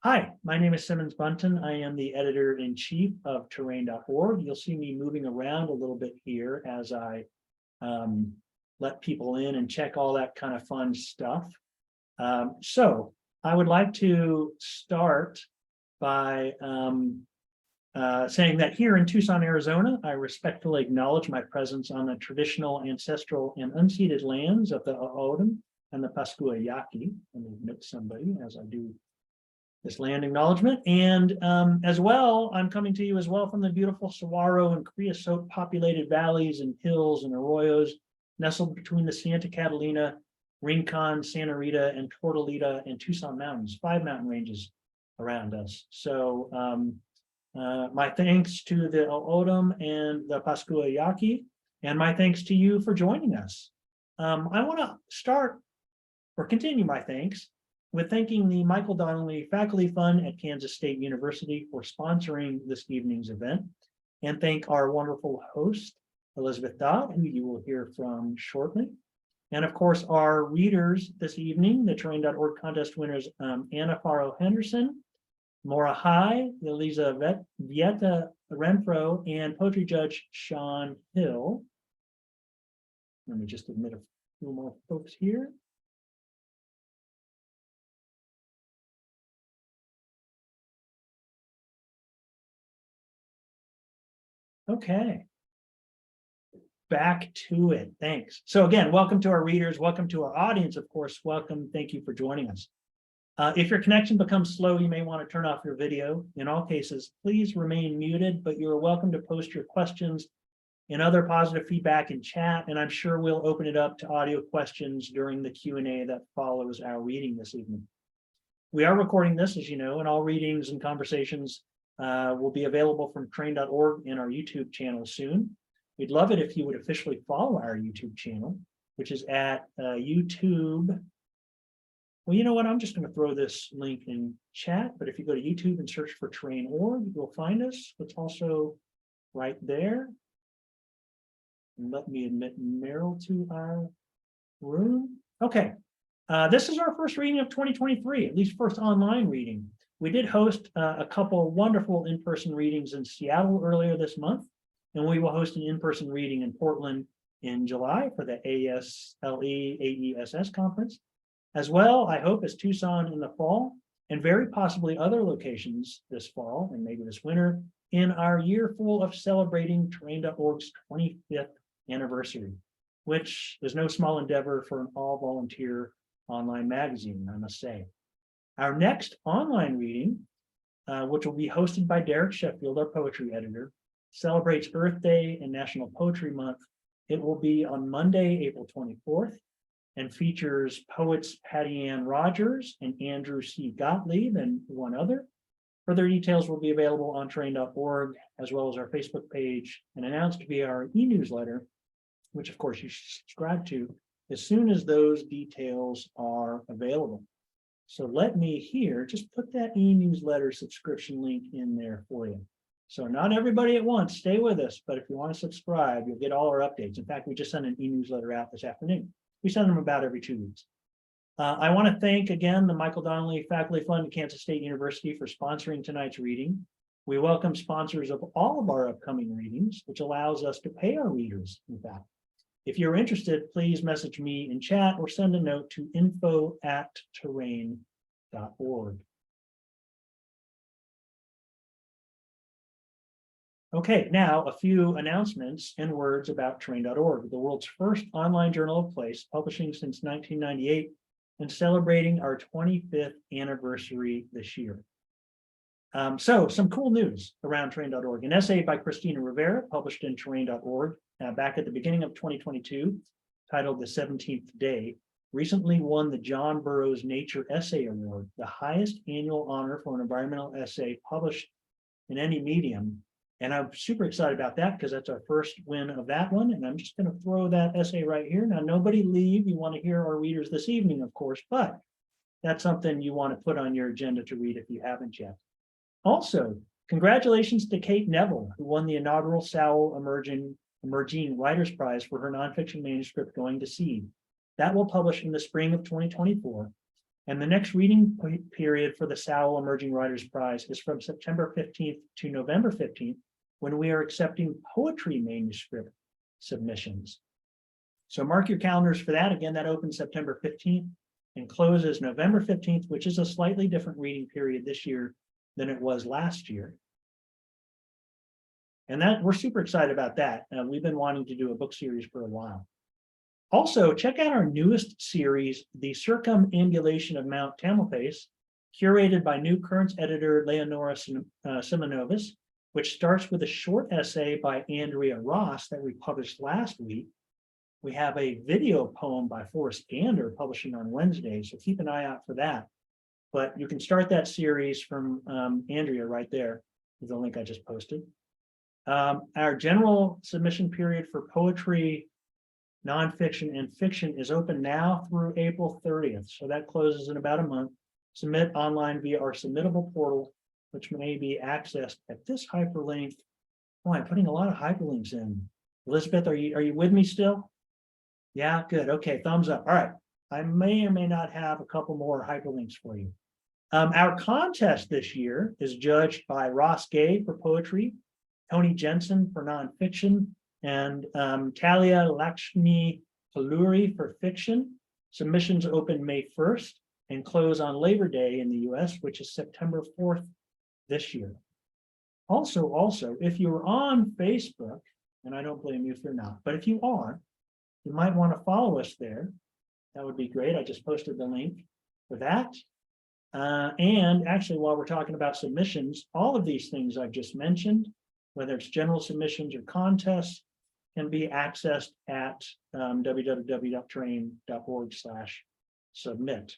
Hi, my name is Simmons Bunton. I am the editor-in-chief of terrain.org. You'll see me moving around a little bit here as I let people in and check all that kind of fun stuff. So I would like to start by saying that here in Tucson, Arizona, I respectfully acknowledge my presence on the traditional, ancestral, and unceded lands of the O'odham and the Pascua Yaqui. Let me admit somebody as I do this land acknowledgement. And as well, I'm coming to you as well from the beautiful saguaro and creosote populated valleys and hills and arroyos nestled between the Santa Catalina, Rincon, Santa Rita, and Tortolita and Tucson Mountains, 5 mountain ranges around us. So my thanks to the O'odham and the Pascua Yaqui, and my thanks to you for joining us. I want to start or continue my thanks with thanking the Michael Donnelly Faculty Fund at Kansas State University for sponsoring this evening's event, and thank our wonderful host, Yelizaveta, who you will hear from shortly. And of course, our readers this evening, the terrain.org contest winners, Farro Henderson, Maura, Yelizaveta, Renfro, and poetry judge Sean Hill. Let me just admit a few more folks here. Okay. Back to it. Thanks. So again, welcome to our readers. Welcome to our audience, of course. Welcome. Thank you for joining us. If your connection becomes slow, you may want to turn off your video. In all cases, please remain muted, but you're welcome to post your questions and other positive feedback in chat, and I'm sure we'll open it up to audio questions during the Q&A that follows our reading this evening. We are recording this, as you know, and all readings and conversations will be available from terrain.org and our YouTube channel soon. We'd love it if you would officially follow our YouTube channel, which is at YouTube. Well, you know what? I'm just going to throw this link in chat, but if you go to YouTube and search for terrain.org, you'll find us. It's also right there. And let me admit Meryl to our room. Okay. This is our first reading of 2023, at least first online reading. We did host a couple wonderful in-person readings in Seattle earlier this month, and we will host an in-person reading in Portland in July for the AESS conference. As well, I hope, as Tucson in the fall, and very possibly other locations this fall and maybe this winter, in our year full of celebrating terrain.org's 25th anniversary, which is no small endeavor for an all-volunteer online magazine, I must say. Our next online reading, which will be hosted by Derek Sheffield, our poetry editor, celebrates Earth Day and National Poetry Month. It will be on Monday, April 24th, and features poets Patty Ann Rogers and Andrew C. Gottlieb and one other. Further details will be available on terrain.org, as well as our Facebook page, and announced via our e-newsletter, which of course you should subscribe to as soon as those details are available. So let me here, just put that e-newsletter subscription link in there for you. So not everybody at once, stay with us, but if you want to subscribe, you'll get all our updates. In fact, we just sent an e-newsletter out this afternoon. We send them about every 2 weeks. I want to thank again the Michael Donnelly Faculty Fund at Kansas State University for sponsoring tonight's reading. We welcome sponsors of all of our upcoming readings, which allows us to pay our readers, in fact. If you're interested, please message me in chat or send a note to info@terrain.org. Okay, now a few announcements and words about terrain.org, the world's first online journal of place, publishing since 1998 and celebrating our 25th anniversary this year. So some cool news around terrain.org. An essay by Christina Rivera, published in terrain.org back at the beginning of 2022, titled The 17th Day, recently won the John Burroughs Nature Essay Award, the highest annual honor for an environmental essay published in any medium. And I'm super excited about that because that's our first win of that one. And I'm just going to throw that essay right here. Now, nobody leave. You want to hear our readers this evening, of course, but that's something you want to put on your agenda to read if you haven't yet. Also, congratulations to Kate Neville, who won the inaugural Sowell Emerging Writers Prize for her nonfiction manuscript, Going to Seed. That will publish in the spring of 2024. And the next reading period for the Sowell Emerging Writers Prize is from September 15th to November 15th, when we are accepting poetry manuscript submissions. So mark your calendars for that. Again, that opens September 15th and closes November 15th, which is a slightly different reading period this year than it was last year. And that we're super excited about that. We've been wanting to do a book series for a while. Also, check out our newest series, The Circumambulation of Mount Tamalpais, curated by New Currents editor Leonora Simonovas, which starts with a short essay by Andrea Ross that we published last week. We have a video poem by Forrest Gander publishing on Wednesday, so keep an eye out for that. But you can start that series from Andrea right there with the link I just posted. Our general submission period for poetry, nonfiction, and fiction is open now through April 30th. So that closes in about a month. Submit online via our submittable portal, which may be accessed at this hyperlink. Oh, I'm putting a lot of hyperlinks in. Elizabeth, are you with me still? Yeah, good. Okay, thumbs up. All right. I may or may not have a couple more hyperlinks for you. Our contest this year is judged by Ross Gay for poetry, Tony Jensen for nonfiction, and Talia Lakshmi Kaluri for fiction. Submissions open May 1st and close on Labor Day in the US, which is September 4th this year. Also, if you're on Facebook, and I don't blame you if you're not, but if you are, you might want to follow us there. That would be great. I just posted the link for that. And actually, while we're talking about submissions, all of these things I've just mentioned, whether it's general submissions or contests, can be accessed at www.terrain.org/submit.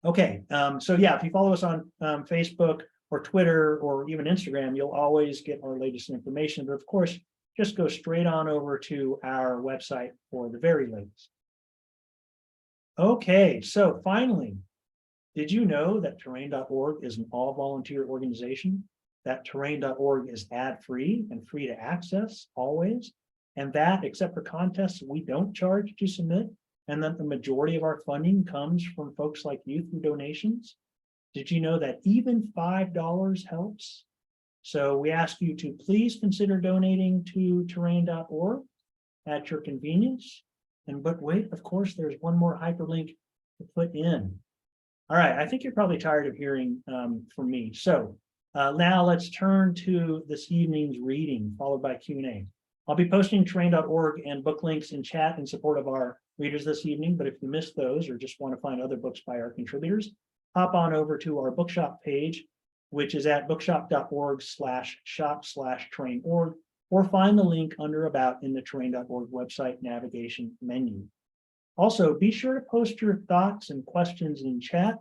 Okay, so yeah, if you follow us on Facebook or Twitter or even Instagram, you'll always get our latest information. But of course, just go straight on over to our website for the very latest. Okay, so finally, did you know that terrain.org is an all-volunteer organization? That terrain.org is ad-free and free to access always, and that, except for contests, we don't charge to submit, and that the majority of our funding comes from folks like you through donations. Did you know that even $5 helps? So we ask you to please consider donating to terrain.org at your convenience. But wait, of course, there's one more hyperlink to put in. All right, I think you're probably tired of hearing from me. So now let's turn to this evening's reading, followed by Q&A. I'll be posting terrain.org and book links in chat in support of our readers this evening, but if you missed those or just want to find other books by our contributors, hop on over to our bookshop page, which is at bookshop.org/shop/terrain.org, or find the link under About in the terrain.org website navigation menu. Also, be sure to post your thoughts and questions in chat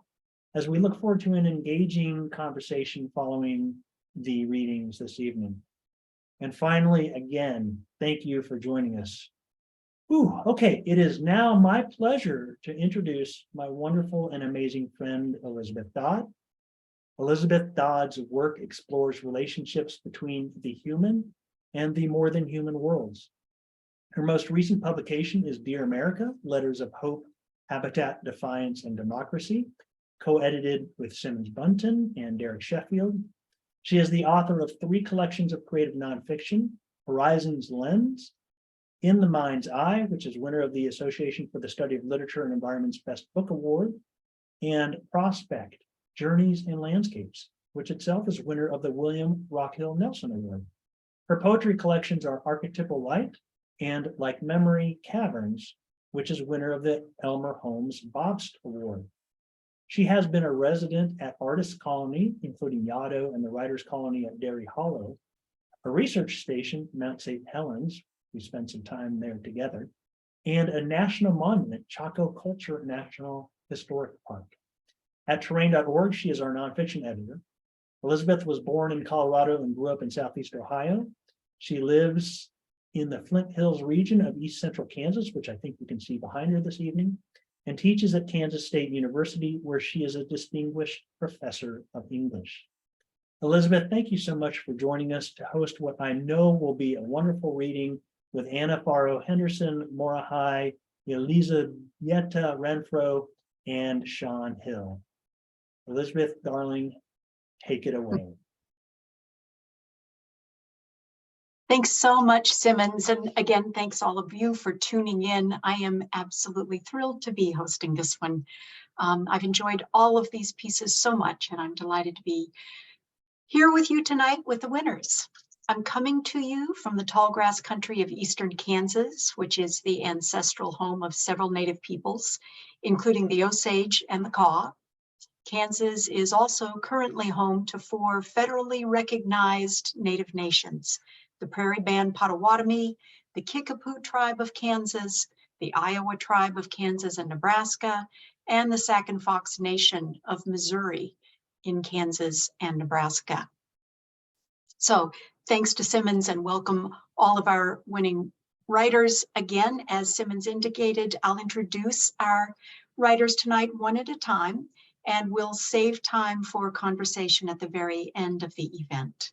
as we look forward to an engaging conversation following the readings this evening. And finally, again, thank you for joining us. Okay, it is now my pleasure to introduce my wonderful and amazing friend, Elizabeth Dodd. Elizabeth Dodd's work explores relationships between the human and the more than human worlds. Her most recent publication is Dear America, Letters of Hope, Habitat, Defiance, and Democracy, co-edited with Simmons Bunton and Derek Sheffield. She is the author of 3 collections of creative nonfiction, Horizons Lens, In the Mind's Eye, which is winner of the Association for the Study of Literature and Environment's Best Book Award, and Prospect, Journeys and Landscapes, which itself is winner of the William Rockhill Nelson Award. Her poetry collections are Archetypal Light and Like Memory Caverns, which is winner of the Elmer Holmes Bobst Award. She has been a resident at Artists Colony, including Yaddo and the Writers Colony at Derry Hollow, a research station, Mount St. Helens, we spent some time there together, and a national monument, Chaco Culture National Historic Park. At terrain.org, she is our nonfiction editor. Elizabeth was born in Colorado and grew up in Southeast Ohio. She lives in the Flint Hills region of East Central Kansas, which I think you can see behind her this evening, and teaches at Kansas State University, where she is a distinguished professor of English. Elizabeth, thank you so much for joining us to host what I know will be a wonderful reading with Anna Farro Henderson, Maura, Yelizaveta, Renfro, and Sean Hill. Elizabeth, darling, take it away. Thanks so much, Simmons. And again, thanks all of you for tuning in. I am absolutely thrilled to be hosting this one. I've enjoyed all of these pieces so much, and I'm delighted to be here with you tonight with the winners. I'm coming to you from the tall grass country of eastern Kansas, which is the ancestral home of several Native peoples, including the Osage and the Kaw. Kansas is also currently home to 4 federally recognized Native nations: the Prairie Band Potawatomi, the Kickapoo Tribe of Kansas, the Iowa Tribe of Kansas and Nebraska, and the Sac and Fox Nation of Missouri in Kansas and Nebraska. So thanks to Simmons, and welcome all of our winning writers. Again, as Simmons indicated, I'll introduce our writers tonight one at a time, and we'll save time for conversation at the very end of the event.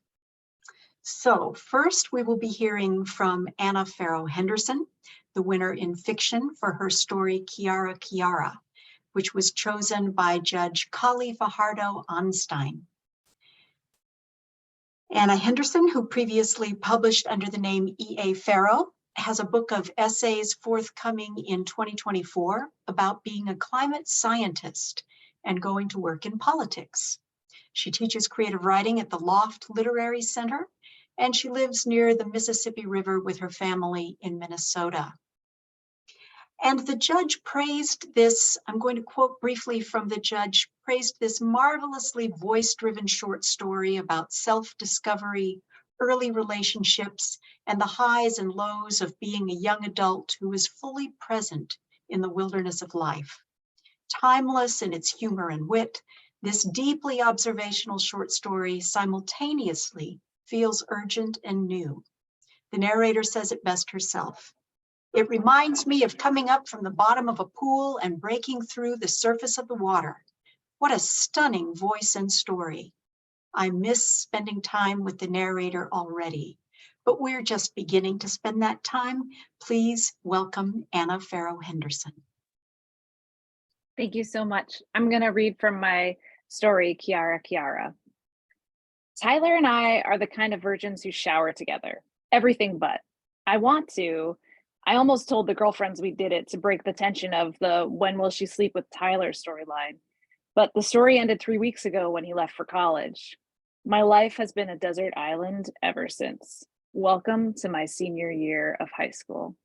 So first, we will be hearing from Anna Farro Henderson, the winner in fiction for her story Kiara Kiara, which was chosen by Judge Kali Fajardo Onstein. Anna Henderson, who previously published under the name E.A. Farro, has a book of essays forthcoming in 2024 about being a climate scientist and going to work in politics. She teaches creative writing at the Loft Literary Center, and she lives near the Mississippi River with her family in Minnesota. And the judge praised this, I'm going to quote briefly from the judge, praised this marvelously voice-driven short story about self-discovery, early relationships, and the highs and lows of being a young adult who is fully present in the wilderness of life. Timeless in its humor and wit, this deeply observational short story simultaneously feels urgent and new. The narrator says it best herself. It reminds me of coming up from the bottom of a pool and breaking through the surface of the water. What a stunning voice and story. I miss spending time with the narrator already, but we're just beginning to spend that time. Please welcome Anna Farro Henderson. Thank you so much. I'm going to read from my story, Kiara Kiara. Tyler and I are the kind of virgins who shower together. Everything but. I want to. I almost told the girlfriends we did it to break the tension of the when will she sleep with Tyler storyline. But the story ended 3 weeks ago when he left for college. My life has been a desert island ever since. Welcome to my senior year of high school.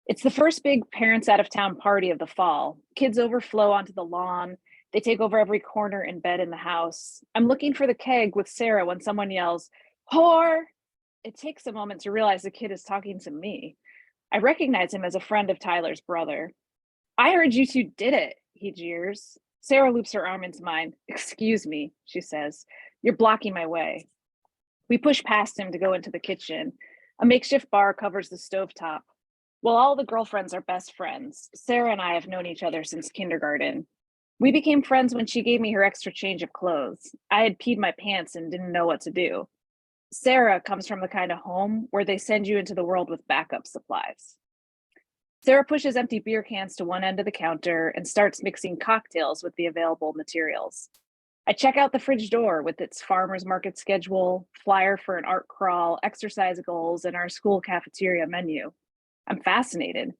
It's the first big parents out of town party of the fall. Kids overflow onto the lawn. They take over every corner and bed in the house. I'm looking for the keg with Sarah when someone yells, "Whore!" It takes a moment to realize the kid is talking to me. I recognize him as a friend of Tyler's brother. "I heard you two did it," he jeers. Sarah loops her arm into mine. "Excuse me," she says. "You're blocking my way." We push past him to go into the kitchen. A makeshift bar covers the stovetop. While all the girlfriends are best friends, Sarah and I have known each other since kindergarten. We became friends when she gave me her extra change of clothes. I had peed my pants and didn't know what to do. Sarah comes from the kind of home where they send you into the world with backup supplies. Sarah pushes empty beer cans to one end of the counter and starts mixing cocktails with the available materials. I check out the fridge door with its farmer's market schedule, flyer for an art crawl, exercise goals, and our school cafeteria menu. I'm fascinated.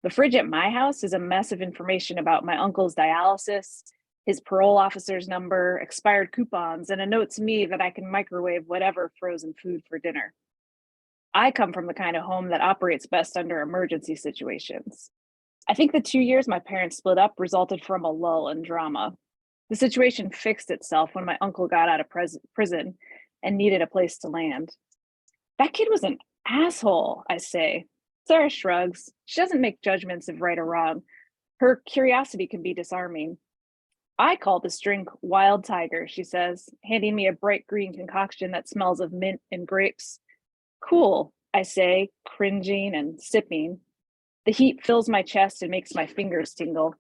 The fridge at my house is a mess of information about my uncle's dialysis, his parole officer's number, expired coupons, and a note to me that I can microwave whatever frozen food for dinner. I come from the kind of home that operates best under emergency situations. I think the 2 years my parents split up resulted from a lull in drama. The situation fixed itself when my uncle got out of prison and needed a place to land. "That kid was an asshole," I say. Sarah shrugs. She doesn't make judgments of right or wrong. Her curiosity can be disarming. "I call this drink Wild Tiger," she says, handing me a bright green concoction that smells of mint and grapes. "Cool," I say, cringing and sipping. The heat fills my chest and makes my fingers tingle.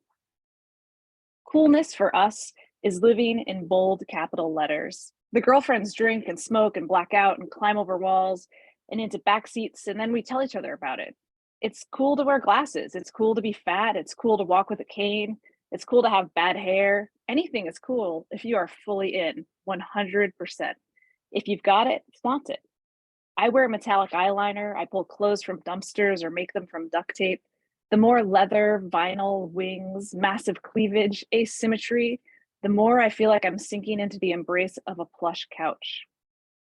Coolness for us is living in bold capital letters. The girlfriends drink and smoke and black out and climb over walls and into back seats, and then we tell each other about it. It's cool to wear glasses. It's cool to be fat. It's cool to walk with a cane. It's cool to have bad hair. Anything is cool if you are fully in 100%. If you've got it, flaunt it. I wear metallic eyeliner. I pull clothes from dumpsters or make them from duct tape. The more leather, vinyl, wings, massive cleavage, asymmetry, the more I feel like I'm sinking into the embrace of a plush couch.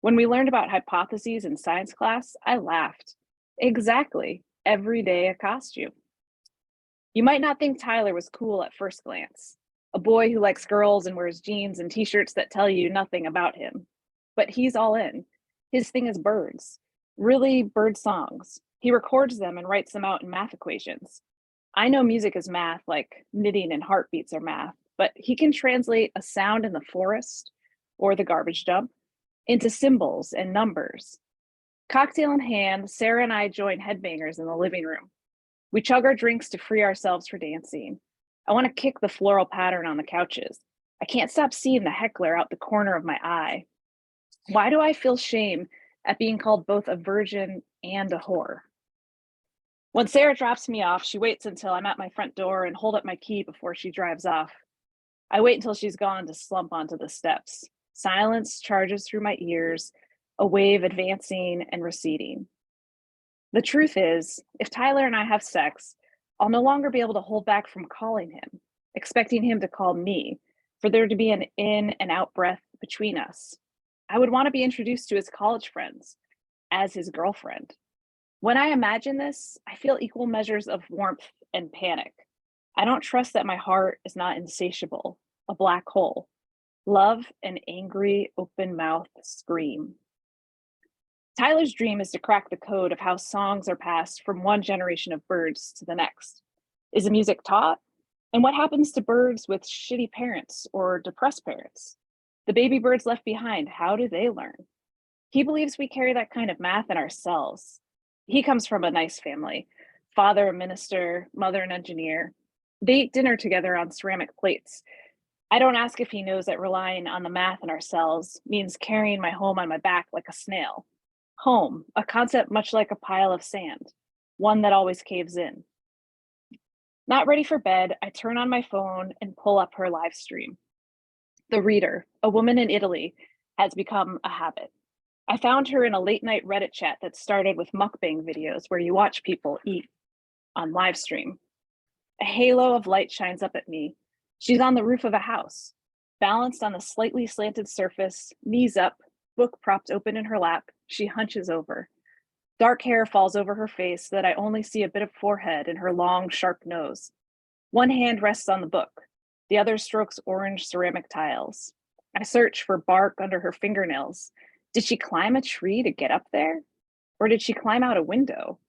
When we learned about hypotheses in science class, I laughed. Exactly. Every day a costume. You might not think Tyler was cool at first glance. A boy who likes girls and wears jeans and t-shirts that tell you nothing about him. But he's all in. His thing is birds. Really bird songs. He records them and writes them out in math equations. I know music is math, like knitting and heartbeats are math, but he can translate a sound in the forest or the garbage dump into symbols and numbers. Cocktail in hand, Sarah and I join headbangers in the living room. We chug our drinks to free ourselves for dancing. I want to kick the floral pattern on the couches. I can't stop seeing the heckler out the corner of my eye. Why do I feel shame at being called both a virgin and a whore? When Sarah drops me off, she waits until I'm at my front door and hold up my key before she drives off. I wait until she's gone to slump onto the steps. Silence charges through my ears, a wave advancing and receding. The truth is, if Tyler and I have sex, I'll no longer be able to hold back from calling him, expecting him to call me, for there to be an in and out breath between us. I would want to be introduced to his college friends as his girlfriend. When I imagine this, I feel equal measures of warmth and panic. I don't trust that my heart is not insatiable, a black hole. Love an angry, open mouth scream. Tyler's dream is to crack the code of how songs are passed from one generation of birds to the next. Is the music taught? And what happens to birds with shitty parents or depressed parents? The baby birds left behind, how do they learn? He believes we carry that kind of math in ourselves. He comes from a nice family, father a minister, mother an engineer. They eat dinner together on ceramic plates. I don't ask if he knows that relying on the math in ourselves means carrying my home on my back like a snail. Home, a concept much like a pile of sand, one that always caves in. Not ready for bed, I turn on my phone and pull up her live stream. The Reader, a woman in Italy, has become a habit. I found her in a late night Reddit chat that started with mukbang videos where you watch people eat on live stream. A halo of light shines up at me. She's on the roof of a house, balanced on the slightly slanted surface, knees up, book propped open in her lap. She hunches over. Dark hair falls over her face so that I only see a bit of forehead and her long, sharp nose. One hand rests on the book. The other strokes orange ceramic tiles. I search for bark under her fingernails. Did she climb a tree to get up there? Or did she climb out a window?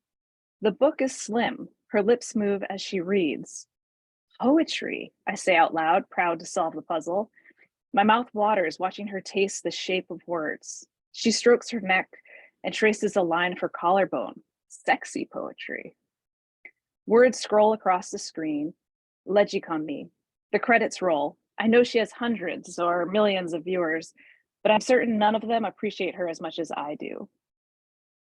The book is slim. Her lips move as she reads. Poetry, I say out loud, proud to solve the puzzle. My mouth waters watching her taste the shape of words. She strokes her neck and traces a line of her collarbone. Sexy poetry. Words scroll across the screen. Leggi con me. The credits roll. I know she has hundreds or millions of viewers, but I'm certain none of them appreciate her as much as I do.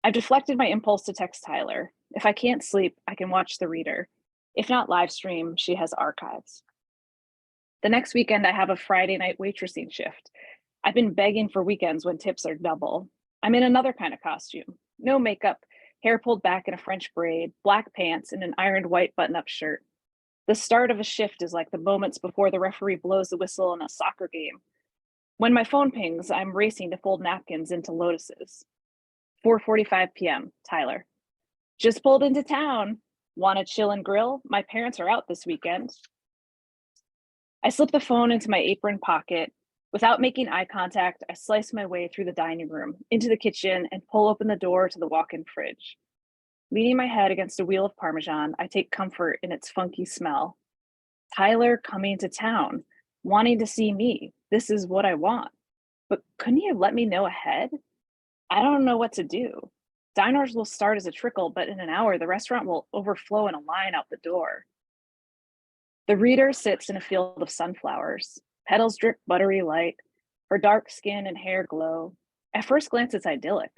I've deflected my impulse to text Tyler. If I can't sleep, I can watch The Reader. If not live stream, she has archives. The next weekend, I have a Friday night waitressing shift. I've been begging for weekends when tips are double. I'm in another kind of costume. No makeup, hair pulled back in a French braid, black pants, and an ironed white button-up shirt. The start of a shift is like the moments before the referee blows the whistle in a soccer game. When my phone pings, I'm racing to fold napkins into lotuses. 4:45 p.m., Tyler. Just pulled into town. Want to chill and grill? My parents are out this weekend. I slip the phone into my apron pocket. Without making eye contact, I slice my way through the dining room, into the kitchen, and pull open the door to the walk-in fridge. Leaning my head against a wheel of Parmesan, I take comfort in its funky smell. Tyler coming to town, wanting to see me. This is what I want. But couldn't you have let me know ahead? I don't know what to do. Diners will start as a trickle, but in an hour, the restaurant will overflow in a line out the door. The Reader sits in a field of sunflowers. Petals drip buttery light. Her dark skin and hair glow. At first glance, it's idyllic.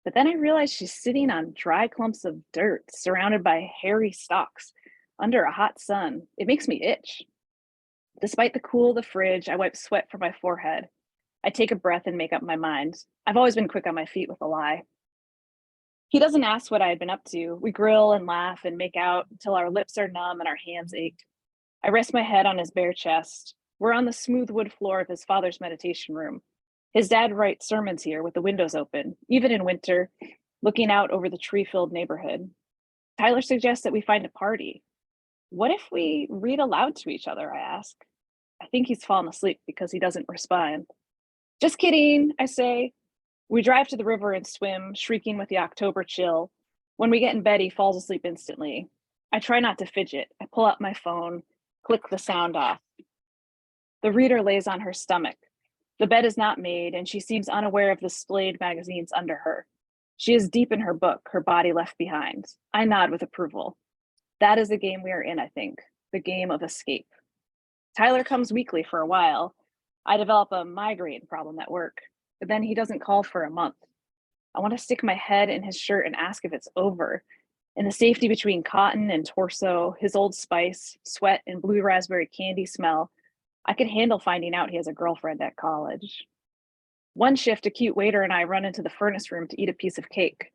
But then I realize she's sitting on dry clumps of dirt, surrounded by hairy stalks, under a hot sun. It makes me itch. Despite the cool of the fridge, I wipe sweat from my forehead. I take a breath and make up my mind. I've always been quick on my feet with a lie. He doesn't ask what I had been up to. We grill and laugh and make out until our lips are numb and our hands ache. I rest my head on his bare chest. We're on the smooth wood floor of his father's meditation room. His dad writes sermons here with the windows open, even in winter, looking out over the tree-filled neighborhood. Tyler suggests that we find a party. What if we read aloud to each other, I ask. I think he's fallen asleep because he doesn't respond. Just kidding, I say. We drive to the river and swim, shrieking with the October chill. When we get in bed, he falls asleep instantly. I try not to fidget. I pull out my phone, click the sound off. The reader lays on her stomach. The bed is not made, and she seems unaware of the splayed magazines under her. She is deep in her book, her body left behind. I nod with approval. That is the game we are in, I think, the game of escape. Tyler comes weekly for a while. I develop a migraine problem at work, but then he doesn't call for a month. I want to stick my head in his shirt and ask if it's over. In the safety between cotton and torso, his Old Spice, sweat, and blue raspberry candy smell, I could handle finding out he has a girlfriend at college. One shift, a cute waiter and I run into the furnace room to eat a piece of cake.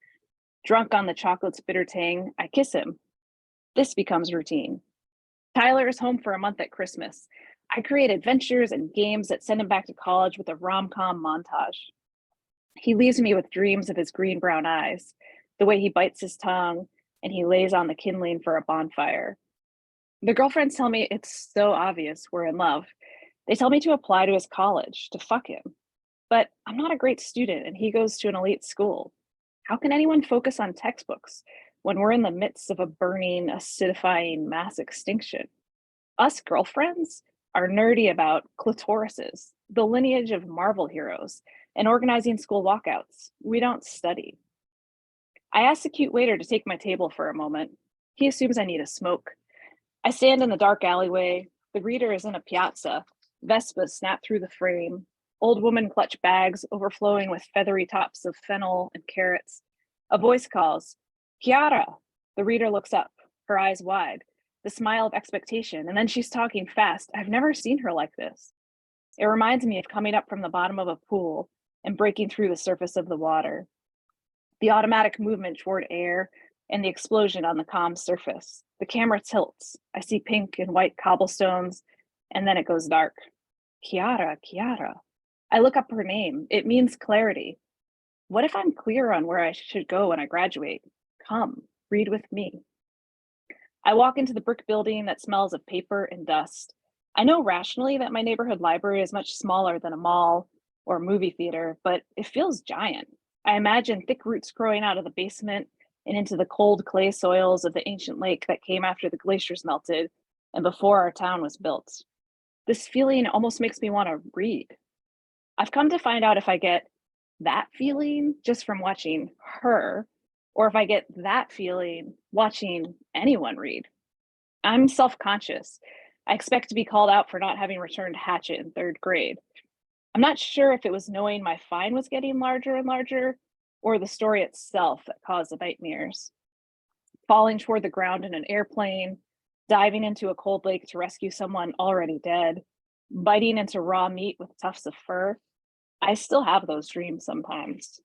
Drunk on the chocolate's bitter tang, I kiss him. This becomes routine. Tyler is home for a month at Christmas. I create adventures and games that send him back to college with a rom-com montage. He leaves me with dreams of his green-brown eyes, the way he bites his tongue, and he lays on the kindling for a bonfire. The girlfriends tell me it's so obvious we're in love. They tell me to apply to his college, to fuck him. But I'm not a great student, and he goes to an elite school. How can anyone focus on textbooks when we're in the midst of a burning, acidifying mass extinction? Us girlfriends are nerdy about clitorises, the lineage of Marvel heroes, and organizing school walkouts. We don't study. I ask the cute waiter to take my table for a moment. He assumes I need a smoke. I stand in the dark alleyway. The reader is in a piazza. Vespas snap through the frame. Old women clutch bags overflowing with feathery tops of fennel and carrots. A voice calls, "Chiara." The reader looks up, her eyes wide, the smile of expectation, and then she's talking fast. I've never seen her like this. It reminds me of coming up from the bottom of a pool and breaking through the surface of the water. The automatic movement toward air and the explosion on the calm surface. The camera tilts. I see pink and white cobblestones, and then it goes dark. Chiara, Chiara. I look up her name. It means clarity. What if I'm clear on where I should go when I graduate? Come, read with me. I walk into the brick building that smells of paper and dust. I know rationally that my neighborhood library is much smaller than a mall or a movie theater, but it feels giant. I imagine thick roots growing out of the basement and into the cold clay soils of the ancient lake that came after the glaciers melted and before our town was built. This feeling almost makes me want to read. I've come to find out if I get that feeling just from watching her, or if I get that feeling watching anyone read. I'm self-conscious. I expect to be called out for not having returned Hatchet in 3rd grade. I'm not sure if it was knowing my fine was getting larger and larger, or the story itself that caused the nightmares. Falling toward the ground in an airplane, diving into a cold lake to rescue someone already dead, biting into raw meat with tufts of fur. I still have those dreams sometimes.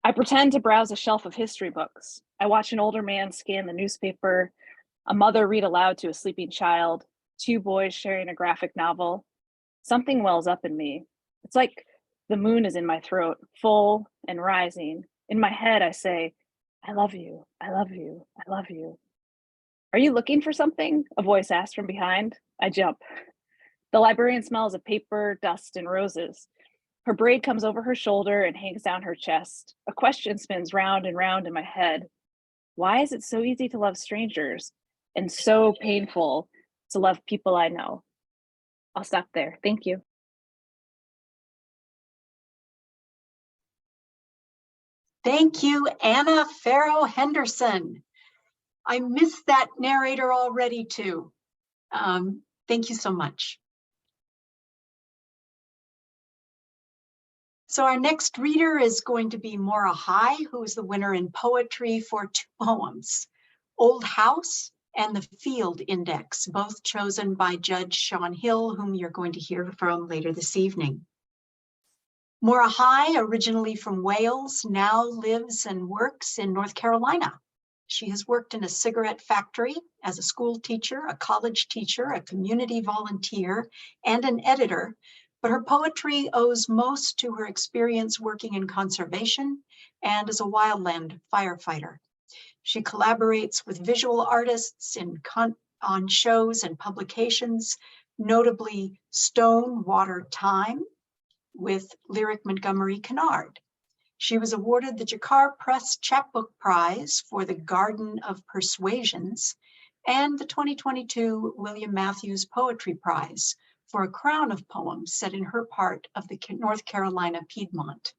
I pretend to browse a shelf of history books. I watch an older man scan the newspaper, a mother read aloud to a sleeping child, 2 boys sharing a graphic novel. Something wells up in me. It's like the moon is in my throat, full and rising. In my head, I say, I love you, I love you, I love you. Are you looking for something? A voice asks from behind. I jump. The librarian smells of paper, dust, and roses. Her braid comes over her shoulder and hangs down her chest. A question spins round and round in my head. Why is it so easy to love strangers and so painful to love people I know? I'll stop there. Thank you. Thank you, Anna Farro Henderson. I missed that narrator already too. Thank you so much. So our next reader is going to be Maura, who is the winner in poetry for 2 poems, Old House and the Field Index, both chosen by Judge Sean Hill, whom you're going to hear from later this evening. Maura, originally from Wales, now lives and works in North Carolina. She has worked in a cigarette factory as a school teacher, a college teacher, a community volunteer, and an editor, but her poetry owes most to her experience working in conservation and as a wildland firefighter. She collaborates with visual artists on shows and publications, notably Stone Water Time with Lyric Montgomery Kennard. She was awarded the Jakar Press Chapbook Prize for The Garden of Persuasions and the 2022 William Matthews Poetry Prize for a crown of poems set in her part of the North Carolina Piedmont.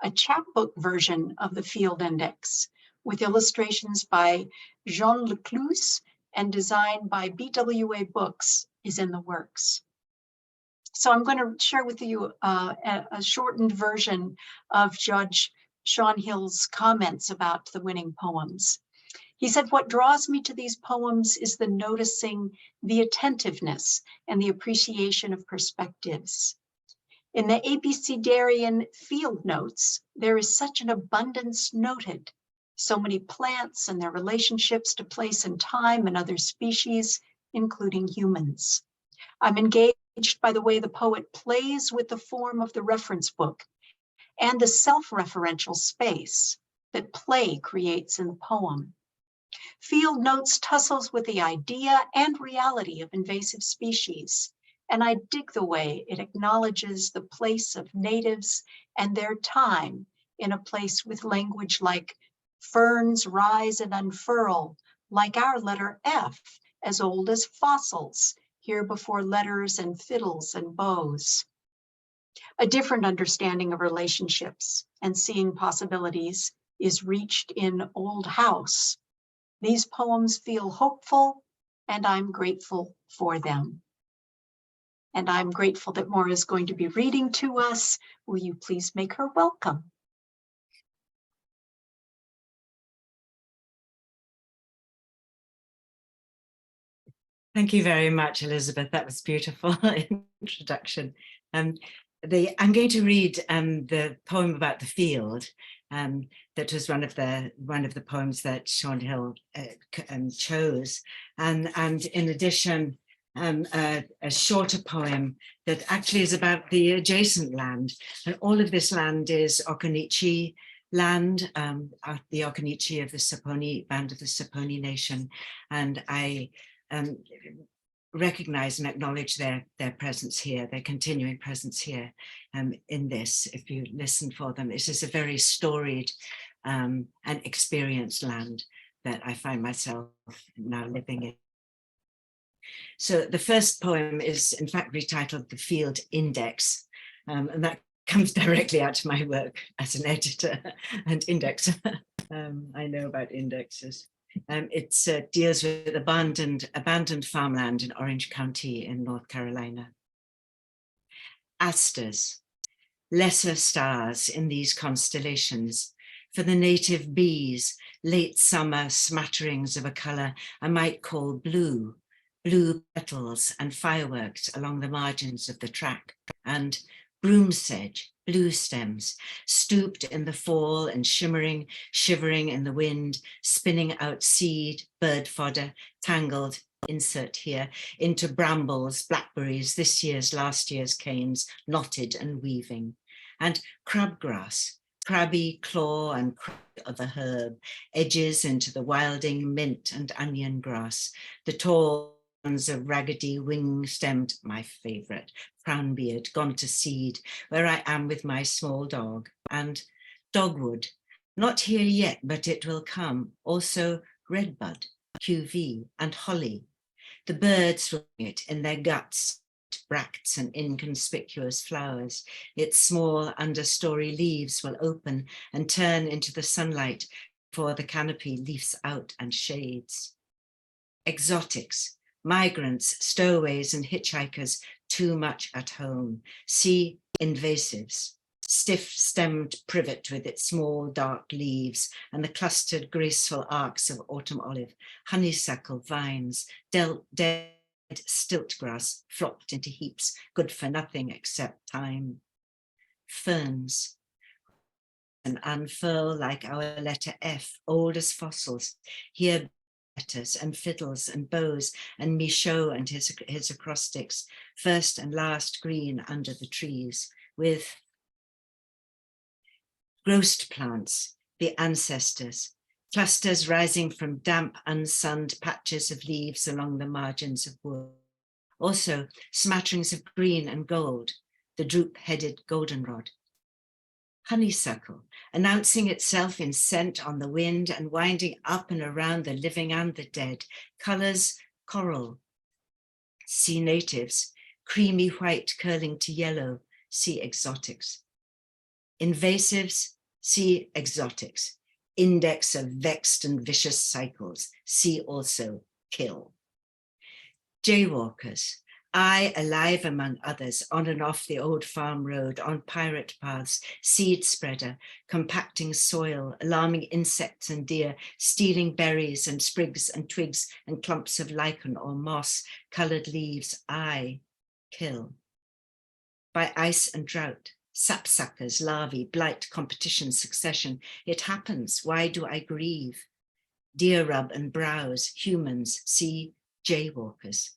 A chapbook version of the Field Index with illustrations by Jean Lecluse and design by BWA Books is in the works. So I'm going to share with you a shortened version of Judge Sean Hill's comments about the winning poems. He said, "What draws me to these poems is the noticing, the attentiveness, and the appreciation of perspectives. In the Abecedarian field notes, there is such an abundance noted. So many plants and their relationships to place and time and other species, including humans. I'm engaged by the way the poet plays with the form of the reference book and the self-referential space that play creates in the poem. Field Notes tussles with the idea and reality of invasive species, and I dig the way it acknowledges the place of natives and their time in a place with language like ferns rise and unfurl, like our letter F, as old as fossils, here before letters and fiddles and bows. A different understanding of relationships and seeing possibilities is reached in Old House. These poems feel hopeful, and I'm grateful for them." And I'm grateful that Maura is going to be reading to us. Will you please make her welcome? Thank you very much, Elizabeth. That was beautiful introduction. I'm going to read the poem about the field. That was one of the poems that Sean Hill chose, and in addition, a shorter poem that actually is about the adjacent land, and all of this land is Occaneechi land, the Occaneechi of the Saponi band of the Saponi Nation, and I recognize and acknowledge their presence here, their continuing presence here in this. If you listen for them, this is a very storied and experienced land that I find myself now living in. So the first poem is in fact retitled The Field Index, and that comes directly out of my work as an editor and indexer. I know about indexes. It deals with abandoned farmland in Orange County in North Carolina. Asters, lesser stars in these constellations, for the native bees, late summer smatterings of a color I might call blue, blue petals and fireworks along the margins of the track, and broom sedge, blue stems, stooped in the fall and shivering in the wind, spinning out seed, bird fodder, tangled, insert here, into brambles, blackberries, this year's, last year's canes, knotted and weaving, and crabgrass, crabby claw and of the herb, edges into the wilding mint and onion grass, the tall ones of raggedy wing-stemmed, my favorite, crownbeard, gone to seed, where I am with my small dog, and dogwood, not here yet, but it will come, also redbud, QV, and holly. The birds will bring it in their guts, bracts and inconspicuous flowers. Its small understory leaves will open and turn into the sunlight before the canopy leafs out and shades. Exotics, migrants, stowaways and hitchhikers too much at home. See invasives, stiff-stemmed privet with its small dark leaves and the clustered graceful arcs of autumn olive, honeysuckle vines, dead stilt grass flopped into heaps, good for nothing except time. Ferns, and unfurl like our letter F, old as fossils, here letters and fiddles and bows and Michaud and his acrostics, first and last green under the trees, with grossed plants, the ancestors, clusters rising from damp, unsunned patches of leaves along the margins of wood. Also, smatterings of green and gold, the droop-headed goldenrod. Honeysuckle, announcing itself in scent on the wind and winding up and around the living and the dead. Colors, coral, see natives, creamy white curling to yellow, see exotics. Invasives, see exotics. Index of vexed and vicious cycles, see also kill. Jaywalkers, I alive among others, on and off the old farm road, on pirate paths, seed spreader, compacting soil, alarming insects and deer, stealing berries and sprigs and twigs and clumps of lichen or moss, colored leaves, I kill. By ice and drought, sapsuckers, larvae, blight, competition, succession, it happens, why do I grieve? Deer rub and browse, humans, see jaywalkers.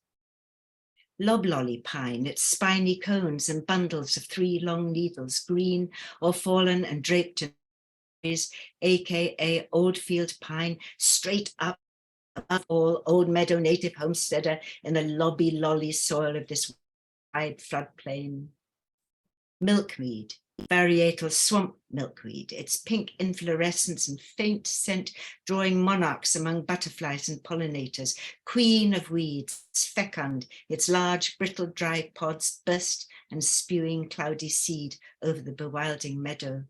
Loblolly pine, its spiny cones and bundles of 3 long needles, green or fallen and draped in trees, aka Oldfield pine, straight up above all, old meadow native homesteader in the lobby-lolly soil of this wide floodplain. Milkweed, varietal swamp milkweed, its pink inflorescence and faint scent drawing monarchs among butterflies and pollinators, queen of weeds, fecund, its large brittle dry pods burst and spewing cloudy seed over the bewildering meadow.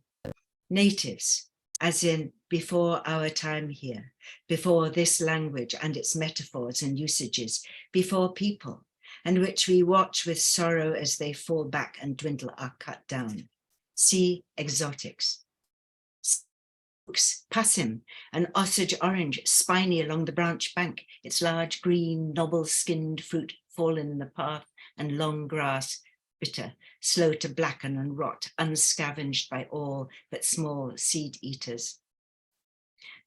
Natives, as in before our time here, before this language and its metaphors and usages, before people, and which we watch with sorrow as they fall back and dwindle or cut down. See exotics. Passim, an Osage orange, spiny along the branch bank, its large green, noble-skinned fruit fallen in the path, and long grass, bitter, slow to blacken and rot, unscavenged by all but small seed eaters.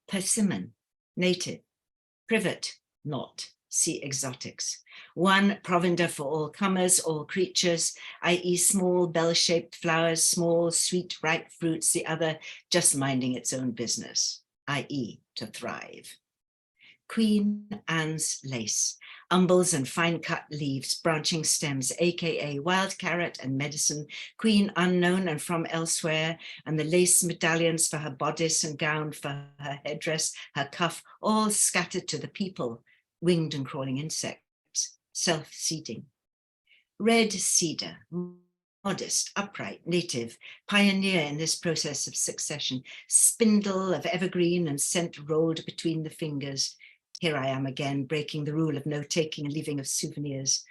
Persimmon, native. Privet, not. See exotics. One provender for all comers, all creatures, i.e. small bell-shaped flowers, small sweet ripe fruits, the other just minding its own business, i.e. to thrive. Queen Anne's lace, umbels and fine-cut leaves, branching stems, aka wild carrot and medicine, queen unknown and from elsewhere, and the lace medallions for her bodice and gown, for her headdress, her cuff, all scattered to the people, winged and crawling insects, self-seeding. Red cedar, modest, upright, native, pioneer in this process of succession, spindle of evergreen and scent rolled between the fingers. Here I am again, breaking the rule of no taking and leaving of souvenirs.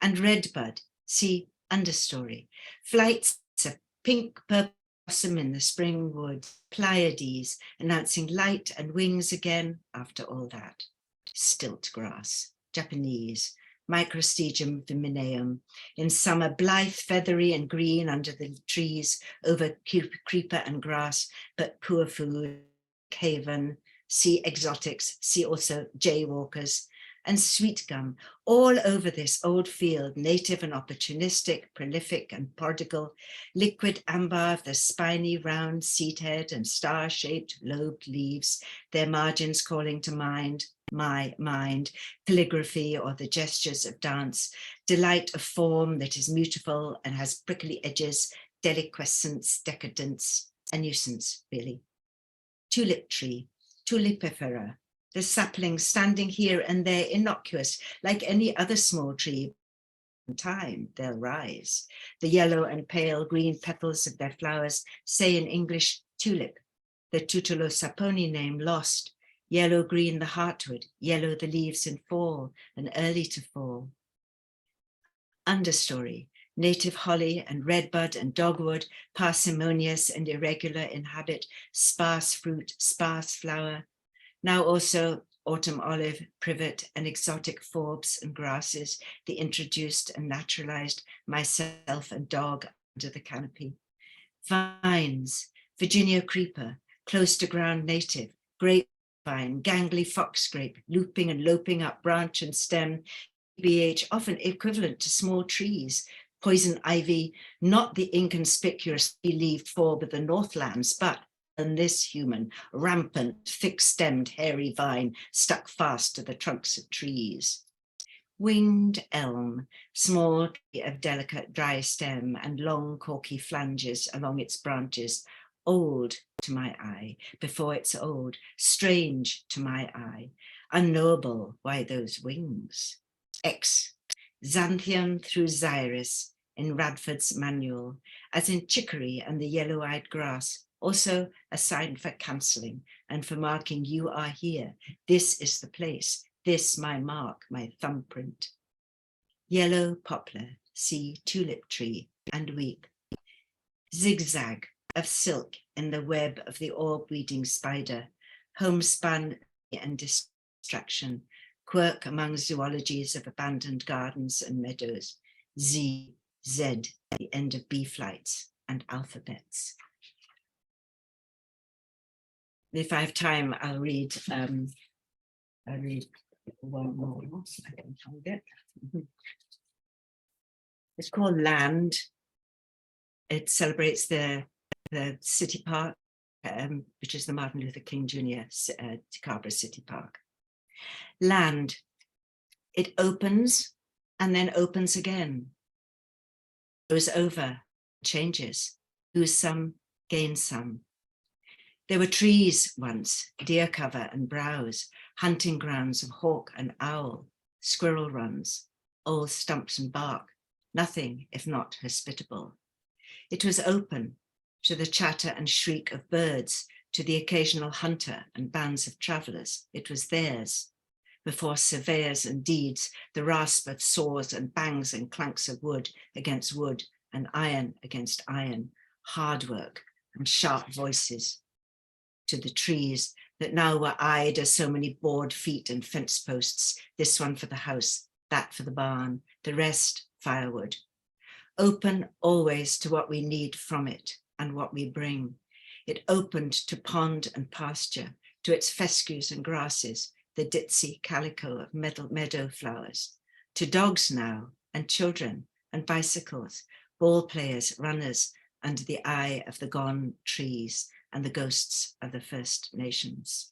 And redbud, see understory, flights of pink purple blossom in the spring woods, Pleiades, announcing light and wings again after all that. Stilt grass, Japanese, Microstegium viminaeum, in summer blithe, feathery and green under the trees, over creeper and grass, but poor food, haven, see exotics, see also jaywalkers, and sweet gum, all over this old field, native and opportunistic, prolific and prodigal, liquid amber of the spiny round seed head and star-shaped lobed leaves, their margins calling to mind, my mind, calligraphy or the gestures of dance, delight of form that is mutable and has prickly edges, deliquescence, decadence, a nuisance really. Tulip tree, tulipifera, the saplings standing here and there innocuous like any other small tree. In time they'll rise. The yellow and pale green petals of their flowers say in English tulip, the Tutulosaponi name lost. Yellow-green the heartwood, yellow the leaves in fall and early to fall. Understory, Native holly and redbud and dogwood, parsimonious and irregular in habit, sparse fruit, sparse flower. Now also autumn olive, privet, and exotic forbs and grasses, the introduced and naturalized myself and dog under the canopy. Vines, Virginia creeper, close to ground native, grapevine, gangly foxgrape, looping and loping up branch and stem, BH, often equivalent to small trees, poison ivy, not the inconspicuous leaved forb of the Northlands, but than this human, rampant, thick-stemmed, hairy vine stuck fast to the trunks of trees. Winged elm, small tree of delicate dry stem and long corky flanges along its branches, old to my eye, before it's old, strange to my eye, unknowable why those wings. X, Xanthium through Xyris in Radford's manual, as in chicory and the yellow-eyed grass, also a sign for cancelling and for marking you are here, this is the place, this my mark, my thumbprint. Yellow poplar, see tulip tree and weep. Zigzag of silk in the web of the orb-weeding spider, homespun and distraction, quirk among zoologies of abandoned gardens and meadows, Z, Z, the end of bee flights and alphabets. If I have time, I'll read one more. I can find it. It's called Land. It celebrates the city park, which is the Martin Luther King Jr. Ticabra City Park. Land. It opens and then opens again. Goes over, changes, lose some, gain some. There were trees once, deer cover and browse, hunting grounds of hawk and owl, squirrel runs, old stumps and bark, nothing if not hospitable. It was open to the chatter and shriek of birds, to the occasional hunter and bands of travellers. It was theirs. Before surveyors and deeds, the rasp of saws and bangs and clanks of wood against wood and iron against iron, hard work and sharp voices. To the trees that now were eyed as so many board feet and fence posts, this one for the house, that for the barn, the rest firewood. Open always to what we need from it and what we bring. It opened to pond and pasture, to its fescues and grasses, the ditzy calico of meadow flowers, to dogs now and children and bicycles, ball players, runners under the eye of the gone trees and the ghosts of the First Nations.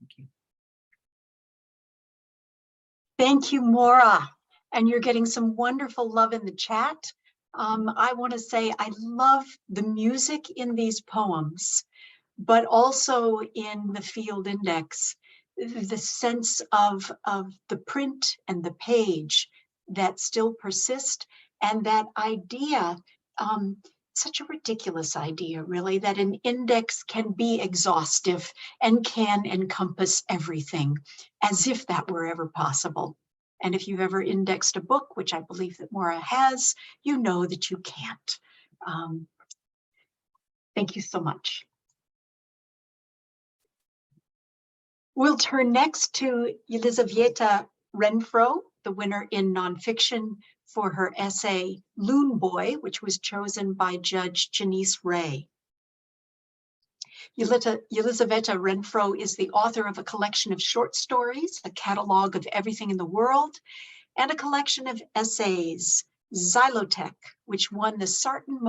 Thank you. Thank you, Maura. And you're getting some wonderful love in the chat. I want to say I love the music in these poems, but also in the field index, the sense of the print and the page that still persist, and that idea, such a ridiculous idea, really, that an index can be exhaustive and can encompass everything, as if that were ever possible. And if you've ever indexed a book, which I believe that Maura has, you know that you can't. Thank you so much. We'll turn next to Yelizaveta Renfro, the winner in nonfiction for her essay Loon Boy, which was chosen by Judge Janice Ray. Yelizaveta Renfro is the author of a collection of short stories, a catalog of everything in the world, and a collection of essays, Xylotech, which won the Sarton